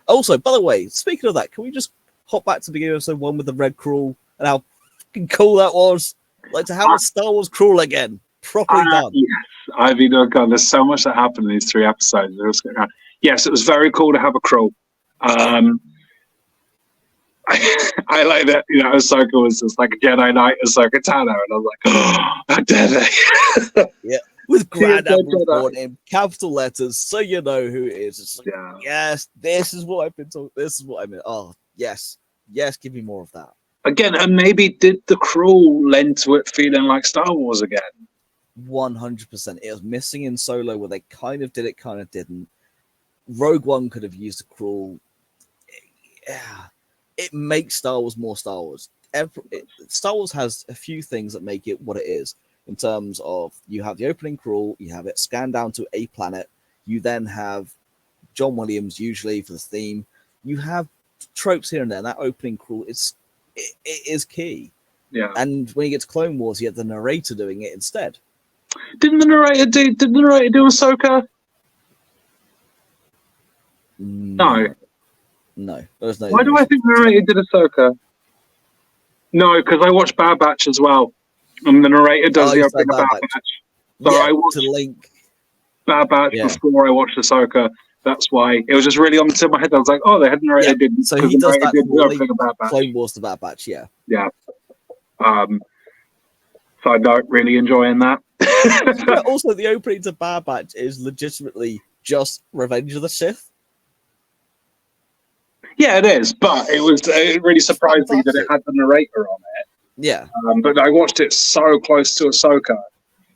Also, by the way, speaking of that, can we just hop back to the beginning of episode 1 with the red crawl and how fucking cool that was? Like, to have a Star Wars crawl again, properly done. Yes, I mean, oh God, there's so much that happened in these 3 episodes. Yes, it was very cool to have a crawl. I like that, Ahsoka was just like a Jedi Knight, Ahsoka Tano, and I was like, oh, how dare they? Yeah, with Grand Admiral Thrawn in capital letters, so you know who it is. It's like, yes, this is what I've been told. This is what I mean. Oh, yes, give me more of that. Again, and maybe did the crawl lend to it feeling like Star Wars again? 100%. It was missing in Solo, where they kind of did it, kind of didn't. Rogue One could have used a crawl. Yeah. It makes Star Wars more Star Wars. Star Wars has a few things that make it what it is, in terms of you have the opening crawl, you have it scanned down to a planet, you then have John Williams usually for the theme, you have tropes here and there, and that opening crawl it is key. Yeah. And when you get to Clone Wars, you have the narrator doing it instead. Didn't the narrator do Ahsoka? No. No, there's no. Why do I think the narrator did Ahsoka? No, because I watched Bad Batch as well. And the narrator does the it's opening of Bad Bad Batch. Batch. So Yeah, I watched to link. Bad Batch before I watched Ahsoka. That's why it was just really on the tip of my head. I was like, oh, they had narrator didn't. So he does that did the for opening of Bad Batch. Clone Wars to Bad Batch, yeah. Yeah. So I'm not really enjoying that. Yeah, also, the opening to Bad Batch is legitimately just Revenge of the Sith. Yeah, it is, but it really surprised me that it had the narrator on it. Yeah. But I watched it so close to Ahsoka.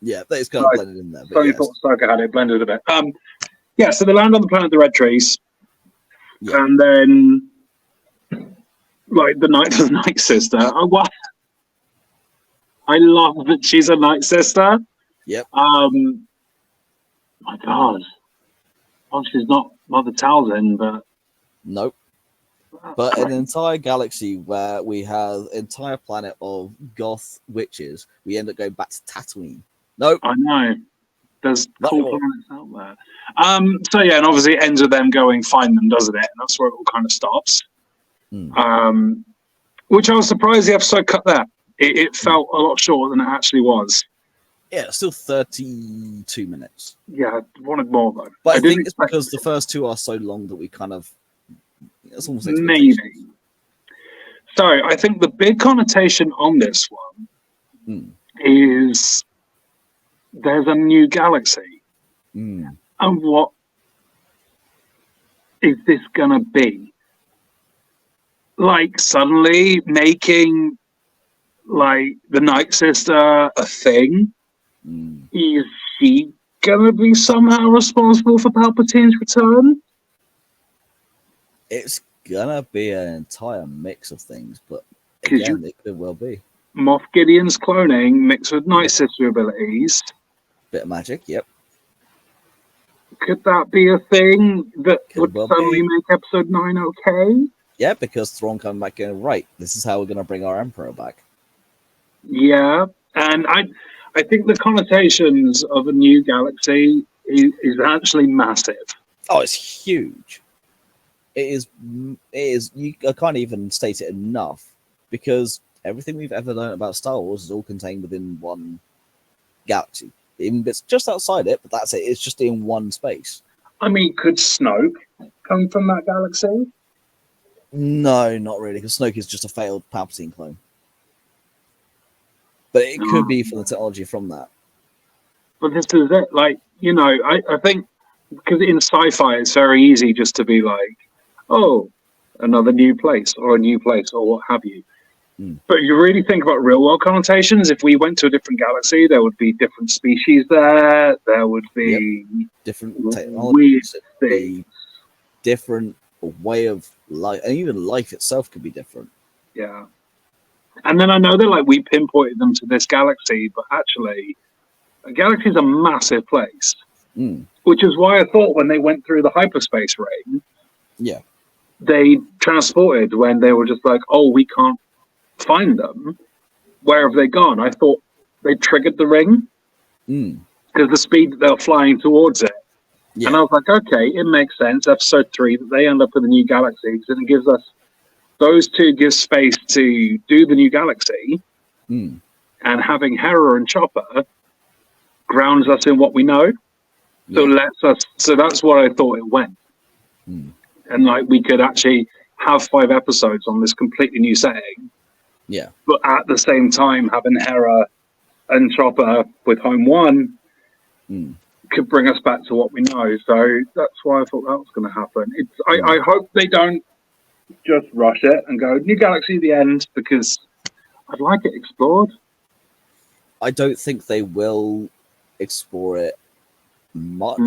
Yeah, that is kind of blended in there. But so you thought Ahsoka had it blended a bit. Yeah, so they land on the planet of the Red Trees. Yeah. And then, like, the Night Sister. Oh, what? I love that she's a Night Sister. Yep. My God. Well, she's not Mother Talzin, but... Nope. But an entire galaxy where we have an entire planet of goth witches, we end up going back to Tatooine. Nope. I know. There's cool planets out there. So yeah, and obviously it ends with them going find them, doesn't it? And that's where it all kind of stops. Which I was surprised the episode cut that. It felt a lot shorter than it actually was. Yeah, still 32 minutes. Yeah, I wanted more though. But I think it's because the first two are so long that we kind of... It's almost maybe. So I think the big connotation on this one is there's a new galaxy. And what is this gonna be? Like suddenly making like the Night Sister a thing? Is she gonna be somehow responsible for Palpatine's return? It's gonna be an entire mix of things, but again, it could well be. Moff Gideon's cloning mixed with Night Sister abilities. Bit of magic, yep. Could that be a thing that would suddenly make episode 9 okay? Yeah, because Thrawn coming back going, right, this is how we're gonna bring our Emperor back. Yeah, and I think the connotations of a new galaxy is actually massive. Oh, it's huge. It is. I can't even state it enough because everything we've ever learned about Star Wars is all contained within one galaxy. Even it's just outside it, but that's it. It's just in one space. I mean, could Snoke come from that galaxy? No, not really, because Snoke is just a failed Palpatine clone. But it could be from the technology from that. But this is it. Like, you know, I think because in sci-fi, it's very easy just to be like, oh, another new place or a new place or what have you. But you really think about real world connotations. If we went to a different galaxy, there would be different species there. There would be different technologies, different way of life, and even life itself could be different. Yeah. And then I know they're like, we pinpointed them to this galaxy, but actually, a galaxy is a massive place. Which is why I thought when they went through the hyperspace ring, they transported when they were just like, oh, we can't find them. Where have they gone? I thought they triggered the ring because the speed that they're flying towards it. And I was like, okay, it makes sense. Episode 3 that they end up in the new galaxy because it gives us those two give space to do the new galaxy, and having Hera and Chopper grounds us in what we know. So lets us. So that's what I thought it went, and like we could actually have 5 episodes on this completely new setting. Yeah, but at the same time, having Hera and Chopper with Home One could bring us back to what we know. So that's why I thought that was going to happen. I hope they don't just rush it and go new galaxy at the end, because I'd like it explored. I don't think they will explore it much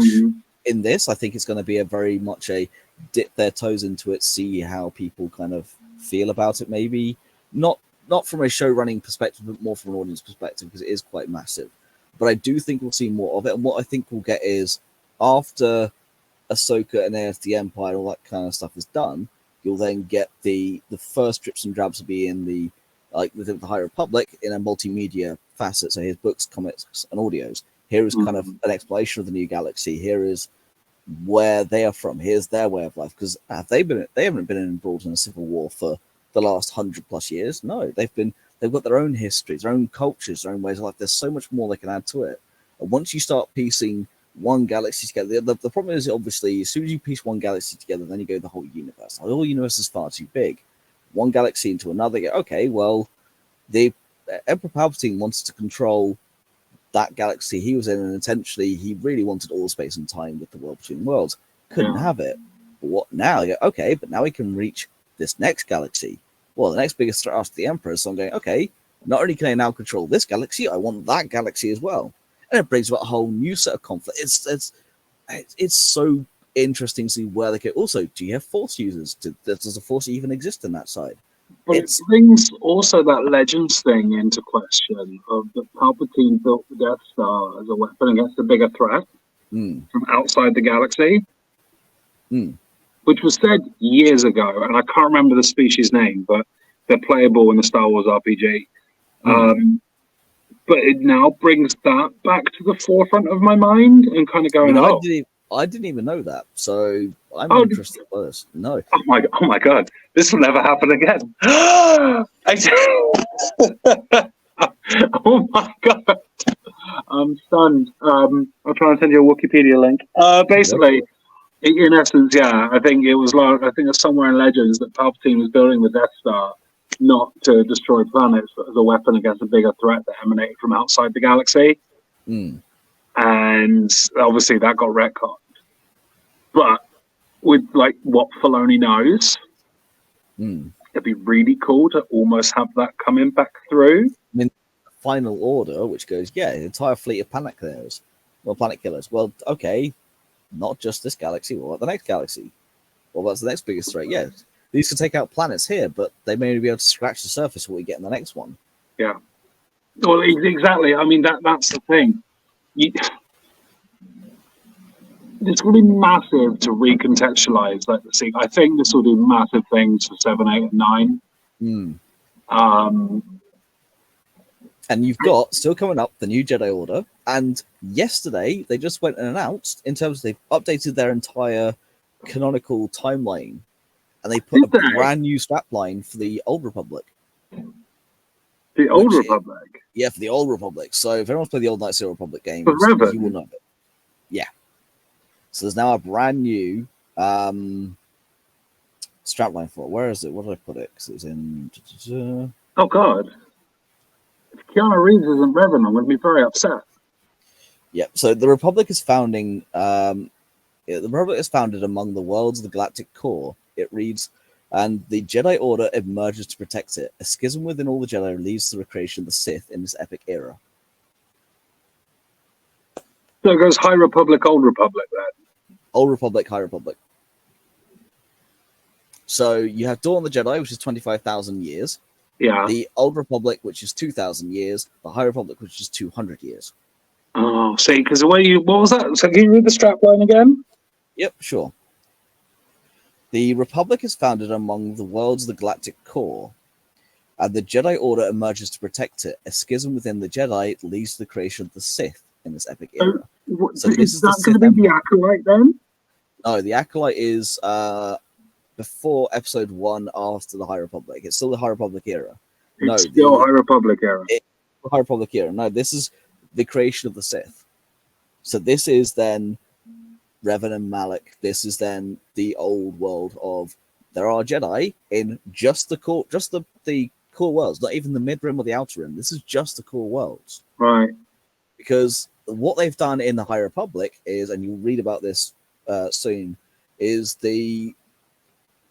in this. I think it's going to be a very much a dip their toes into it, see how people kind of feel about it. Maybe not from a show running perspective, but more from an audience perspective, because it is quite massive. But I do think we'll see more of it, and what I think we'll get is after Ahsoka and Heirs to the Empire and all that kind of stuff is done, you'll then get the first drips and drabs will be in the High Republic in a multimedia facet. So here's books, comics, and audios. Here is kind of an exploration of the new galaxy. Here is where they are from. Here's their way of life. Because they haven't been embroiled in a civil war for the last 100+ years. No, they've been They've got their own histories, their own cultures, their own ways of life. There's so much more they can add to it. And once you start piecing one galaxy together, the problem is obviously as soon as you piece one galaxy together, then you go the whole universe. The whole universe is far too big. One galaxy into another. Okay, well, the Emperor Palpatine wanted to control that galaxy he was in, and intentionally he really wanted all space and time with the world between worlds. Couldn't have it. But what now? Okay, but now we can reach this next galaxy. Well, the next biggest threat after the Emperor. So I'm going, okay, not only can I now control this galaxy, I want that galaxy as well. And it brings about a whole new set of conflict. It's so interesting to see where they go. Also, do you have Force users? Does the Force even exist in that side? But it brings also that Legends thing into question of that Palpatine built the Death Star as a weapon against a bigger threat from outside the galaxy, which was said years ago, and I can't remember the species name, but they're playable in the Star Wars RPG. But it now brings that back to the forefront of my mind and kind of going, I didn't even know that, so I'm interested by this. No. Oh my God, this will never happen again. Oh my God, I'm stunned. I'll try and send you a Wikipedia link. Basically, in essence, yeah, I think it's somewhere in Legends that Palpatine was building the Death Star not to destroy planets, but as a weapon against a bigger threat that emanated from outside the galaxy. And obviously that got retconned. But with like what Filoni knows, it'd be really cool to almost have that coming back through. I mean, Final Order, which goes, the entire fleet of planet killers. Well, okay, not just this galaxy. What about the next galaxy? What about the next biggest threat? Yeah, these can take out planets here, but they may only be able to scratch the surface of what we get in the next one. Yeah. Well, exactly. I mean, that's the thing. It's going to be massive to recontextualize like the scene. I think this will do massive things for 7, 8, and 9. And you've got still coming up the new Jedi Order. And yesterday they just went and announced in terms of they've updated their entire canonical timeline, and they put a brand new strapline for the Old Republic. The Old Republic? Yeah, for the Old Republic. So if everyone's played the old Knights of the Old Republic games, you will know it. Yeah. So there's now a brand new strapline for it. Where is it? Where did I put it? Because it was in... Oh, God. If Keanu Reeves isn't Revan, I'm going to be very upset. Yeah, so the Republic is founding... the Republic is founded among the worlds of the galactic core. It reads, and the Jedi Order emerges to protect it. A schism within all the Jedi leads to the creation of the Sith in this epic era. So it goes High Republic, Old Republic then? Old Republic, High Republic. So you have Dawn of the Jedi, which is 25,000 years. Yeah. The Old Republic, which is 2,000 years. The High Republic, which is 200 years. Oh, see, because the way what was that? So can you read the strapline again? Yep, sure. The Republic is founded among the worlds of the galactic core, and the Jedi Order emerges to protect it. A schism within the Jedi leads to the creation of the Sith in this epic era. So is that going to be the Acolyte then? No, the Acolyte is before Episode 1, after the High Republic. It's still the High Republic era. It's still High Republic era. High Republic era. No, this is the creation of the Sith. So this is then Revan and Malak. This is then the old world of there are Jedi in just the core, the core worlds, not even the mid rim or the outer rim. This is just the core worlds, right? Because what they've done in the High Republic is, and you'll read about this soon, is the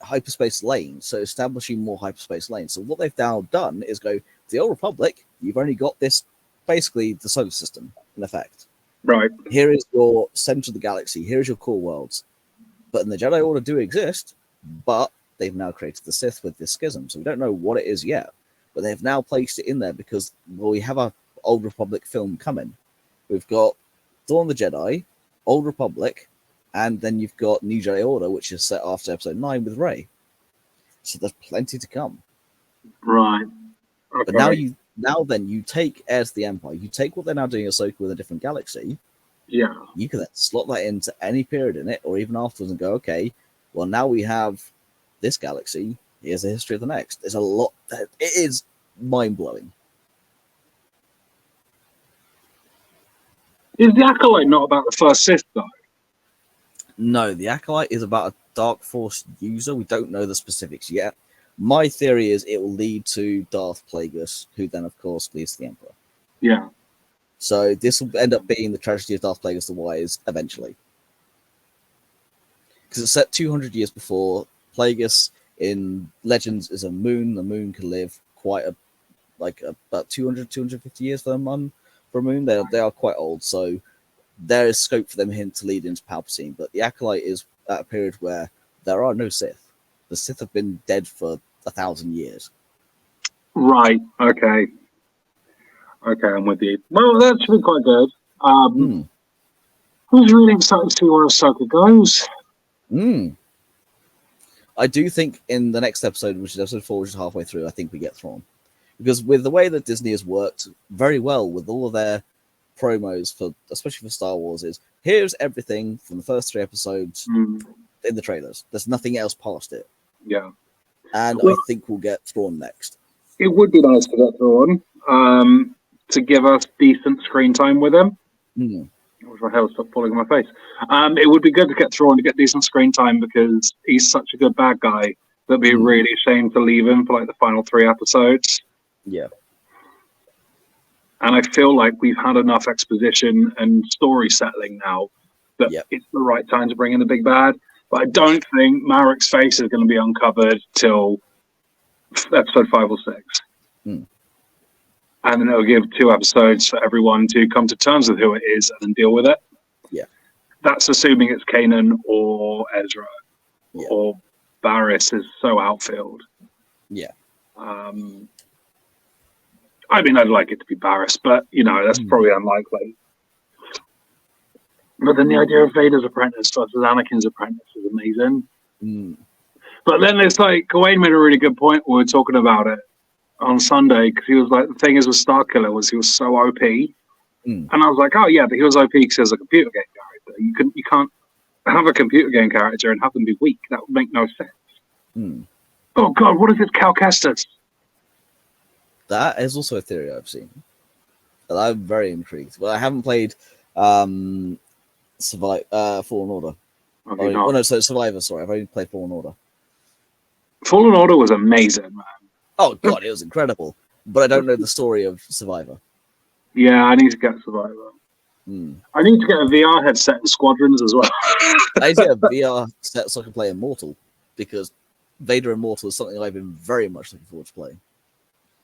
hyperspace lane. So establishing more hyperspace lanes. So what they've now done is go the Old Republic. You've only got this, basically the solar system in effect. Right. Here is your center of the galaxy. Here's your core worlds. But in the Jedi Order do exist, but they've now created the Sith with this schism. So we don't know what it is yet. But they've now placed it in there because, well, we have a Old Republic film coming. We've got Dawn of the Jedi, Old Republic, and then you've got New Jedi Order, which is set after Episode 9 with Rey. So there's plenty to come. Right. Okay. But now you take Heirs to the Empire, you take what they're now doing Ahsoka with a different galaxy. Yeah. You can then slot that into any period in it, or even afterwards, and go, okay, well, now we have this galaxy. Here's the history of the next. There's a lot. It is mind-blowing. Is the Acolyte not about the first Sith, though? No, the Acolyte is about a Dark Force user. We don't know the specifics yet. My theory is it will lead to Darth Plagueis, who then, of course, leads to the Emperor. Yeah. So this will end up being the tragedy of Darth Plagueis the Wise eventually. Because it's set 200 years before. Plagueis in Legends is a moon. The moon can live about 200, 250 years for a moon. They are quite old, so there is scope for them to lead into Palpatine. But the Acolyte is at a period where there are no Sith. The Sith have been dead for 1,000 years. Right. Okay. Okay, I'm with you. Well, that should be quite good. I was really excited to see where Ahsoka goes. I do think in the next episode, which is episode 4, which is halfway through, I think we get Thrawn. Because with the way that Disney has worked very well with all of their promos, especially for Star Wars, is here's everything from the first 3 episodes in the trailers. There's nothing else past it. Yeah. And I think we'll get Thrawn next. It would be nice to get Thrawn to give us decent screen time with him. I wish my hair would stop falling on my face. It would be good to get Thrawn to get decent screen time because he's such a good bad guy. That'd be really a shame to leave him for like the final 3 episodes. Yeah. And I feel like we've had enough exposition and story settling now that it's the right time to bring in the big bad. But I don't think Marek's face is going to be uncovered till episode 5 or 6. And then it'll give 2 episodes for everyone to come to terms with who it is and then deal with it. Yeah. That's assuming it's Kanan or Ezra or Barriss is so outfield. Yeah. I mean, I'd like it to be Barriss, but, that's probably unlikely. But then the idea of Vader's apprentice versus Anakin's apprentice is amazing. But then it's like, Gawain made a really good point when we were talking about it on Sunday, because he was like, the thing is with Starkiller was he was so OP. And I was like, oh yeah, but he was OP because he was a computer game character. You can't have a computer game character and have them be weak. That would make no sense. Oh god, what if it's Cal Kestis? That is also a theory I've seen. And I'm very intrigued. Well, I haven't played Fallen Order. Survivor, sorry. I've only played Fallen Order. Fallen Order was amazing, man. Oh god, it was incredible. But I don't know the story of Survivor. Yeah, I need to get Survivor. I need to get a VR headset and Squadrons as well. I need to get a VR set so I can play Immortal, because Vader Immortal is something I've been very much looking forward to playing.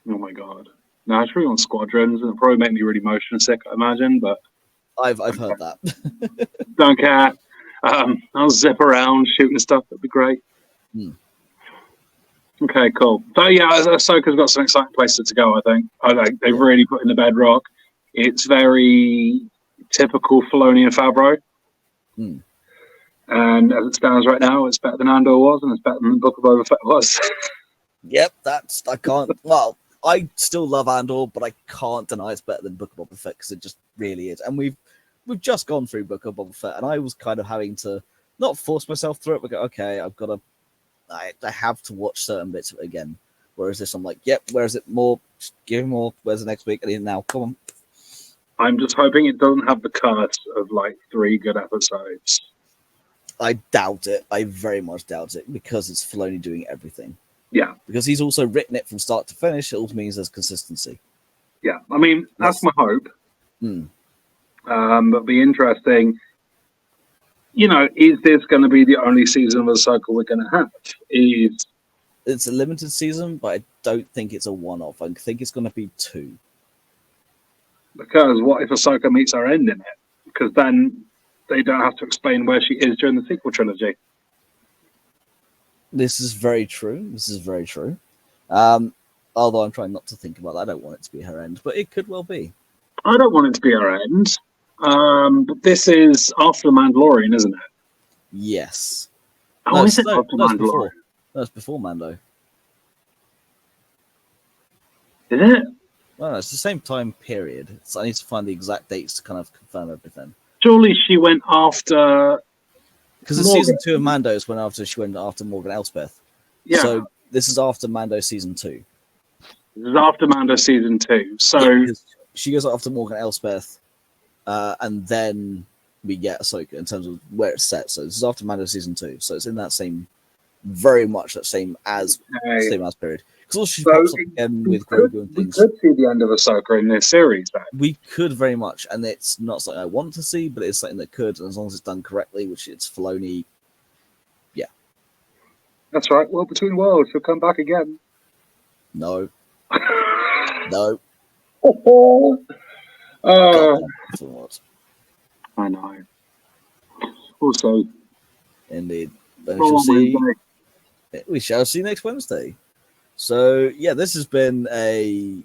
Oh my god. No, I should be on Squadrons, and it'll probably make me really motion sick, I imagine, but I've heard that. Don't care. I'll zip around shooting stuff, that'd be great. Okay, cool. So yeah, Ahsoka's got some exciting places to go, I think. They've really put in the bedrock. It's very typical Filoni and Favreau. And as it stands right now, it's better than Andor was, and it's better than the Book of Boba Fett was. Yep, I still love Andor, but I can't deny it's better than Book of Boba Fett, because it just really is. And we've just gone through Book of Boba Fett, and I was kind of having to not force myself through it, but go, okay, I have to watch certain bits of it again. Whereas this, I'm like, yep, where is it more? Just give me more. Where's the next week? I need it now. Come on. I'm just hoping it doesn't have the curse of like 3 good episodes. I doubt it. I very much doubt it, because it's Filoni doing everything. Yeah. Because he's also written it from start to finish. It also means there's consistency. Yeah. I mean, that's my hope. It'll be interesting. Is this going to be the only season of Ahsoka we're going to have? It's a limited season, but I don't think it's a one-off. I think it's going to be 2. Because what if Ahsoka meets her end in it? Because then they don't have to explain where she is during the sequel trilogy. This is very true. Although I'm trying not to think about that. I don't want it to be her end, but it could well be. I don't want it to be her end. But this is after The Mandalorian, isn't it? Yes. Oh, is it after Mandalorian? That's before Mando. Is it? Well, it's the same time period. So I need to find the exact dates to kind of confirm everything. Surely she went after... Because the season 2 of Mando's went after she went after Morgan Elspeth. Yeah. So this is after Mando season 2. This is after Mando season 2. So Yeah, 'cause she goes after Morgan Elspeth, and then we get Ahsoka in terms of where it's set. So this is after Mando season 2. So it's in that same, very much that same as period. Because also she pops up again with Grogu and things. We could see the end of Ahsoka in this series, then. We could very much, and it's not something I want to see, but it's something that could, and as long as it's done correctly, which it's Filoni. Yeah, that's right. Well, Between Worlds, she'll come back again. No. No. I know. Also, indeed. We shall see next Wednesday. So yeah, this has been I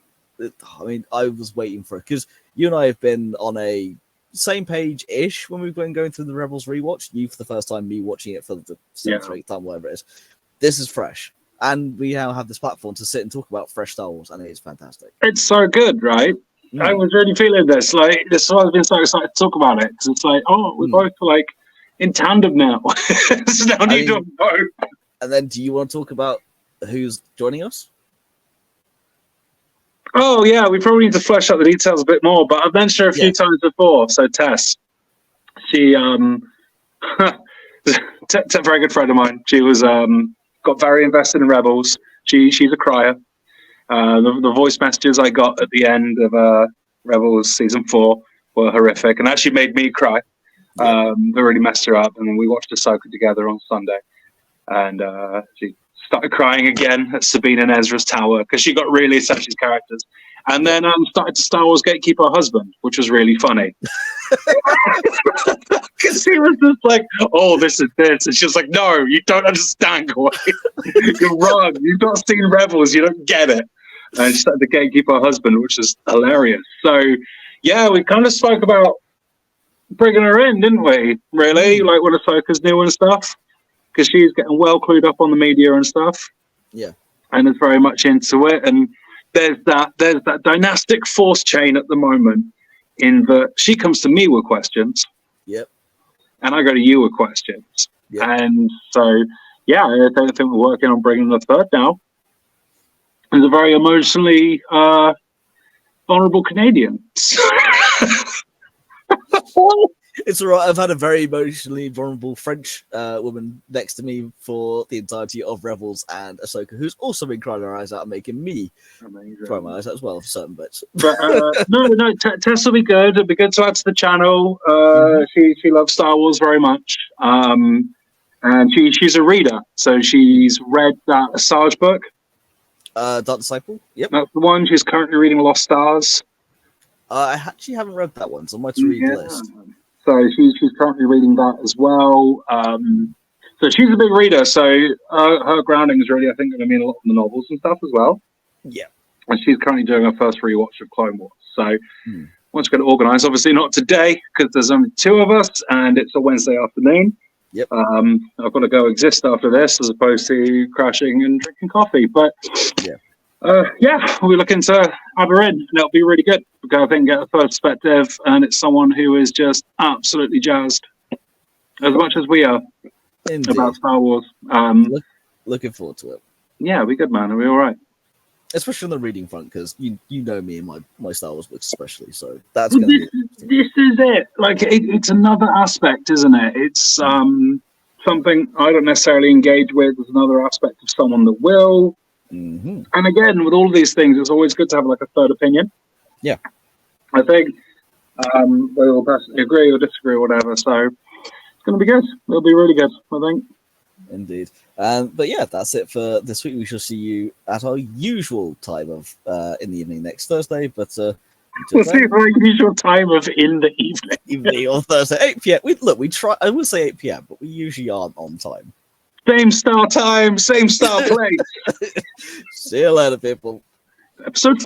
was waiting for it because you and I have been on a same page-ish when we've been going through the Rebels rewatch. You for the first time, me watching it for the seventh or eighth time, whatever it is. This is fresh. And we now have this platform to sit and talk about fresh Star Wars, and it is fantastic. It's so good, right? I was really feeling this. Like, this is why I've been so excited to talk about it. Because it's like, we're both like in tandem now. There's no need to vote. And then, do you want to talk about who's joining us? Oh, yeah, we probably need to flesh out the details a bit more, but I've mentioned her a few times before. So, Tess, she, a very good friend of mine. She was, got very invested in Rebels. She's a crier. The voice messages I got at the end of Rebels season 4 were horrific and actually made me cry. They really messed her up. And then we watched Ahsoka together on Sunday. And she started crying again at Sabine and Ezra's tower because she got really attached to these characters. And then started to Star Wars gatekeep her husband, which was really funny. Because he was just like, this is this. And she was like, no, you don't understand. You're wrong. You've not seen Rebels. You don't get it. And she started to gatekeep her husband, which is hilarious. So, yeah, we kind of spoke about bringing her in, didn't we? Really? Like when Ahsoka's new and stuff. Because she's getting well clued up on the media and stuff. Yeah. And is very much into it. And there's that dynastic force chain at the moment in that she comes to me with questions. Yep. And I go to you with questions. Yep. And so, yeah, I think we're working on bringing the third now. He's a very emotionally vulnerable Canadian. It's all right. I've had a very emotionally vulnerable French woman next to me for the entirety of Rebels and Ahsoka, who's also been crying her eyes out and making me cry my eyes out as well for certain bits. But no, Tess will be good. It'll be good to add to the channel. She loves Star Wars very much. And she's a reader. So she's read that Asajj book. Dark Disciple? Yep. That's the one. She's currently reading Lost Stars. I actually haven't read that one, so I might read the list. So she's currently reading that as well. So she's a big reader. So her grounding is really, I think, going to mean a lot in the novels and stuff as well. Yeah. And she's currently doing her first rewatch of Clone Wars. So once we get organised, obviously not today because there's only 2 of us and it's a Wednesday afternoon. Yep. I've got to go exist after this as opposed to crashing and drinking coffee. But we're looking to have her in and it'll be really good because I think get a first perspective and it's someone who is just absolutely jazzed as much as we are about Star Wars. Looking forward to it. Yeah, we're good, man. Are we all right? Especially on the reading front because you know me and my Star Wars books especially, so that's going to be this is it. Like it's another aspect, isn't it? It's something I don't necessarily engage with. There's another aspect of someone that will. Mm-hmm. And again, with all of these things, it's always good to have like a third opinion. Yeah, I think we will personally agree or disagree or whatever. So it's going to be good. It'll be really good, I think. Indeed. But yeah, that's it for this week. We shall see you at our usual time of in the evening next Thursday. But we'll see our usual time of in the evening or Thursday, 8 p.m. We try. I would say 8 p.m., but we usually aren't on time. Same star time, same star place. See you later, people. Episode 4.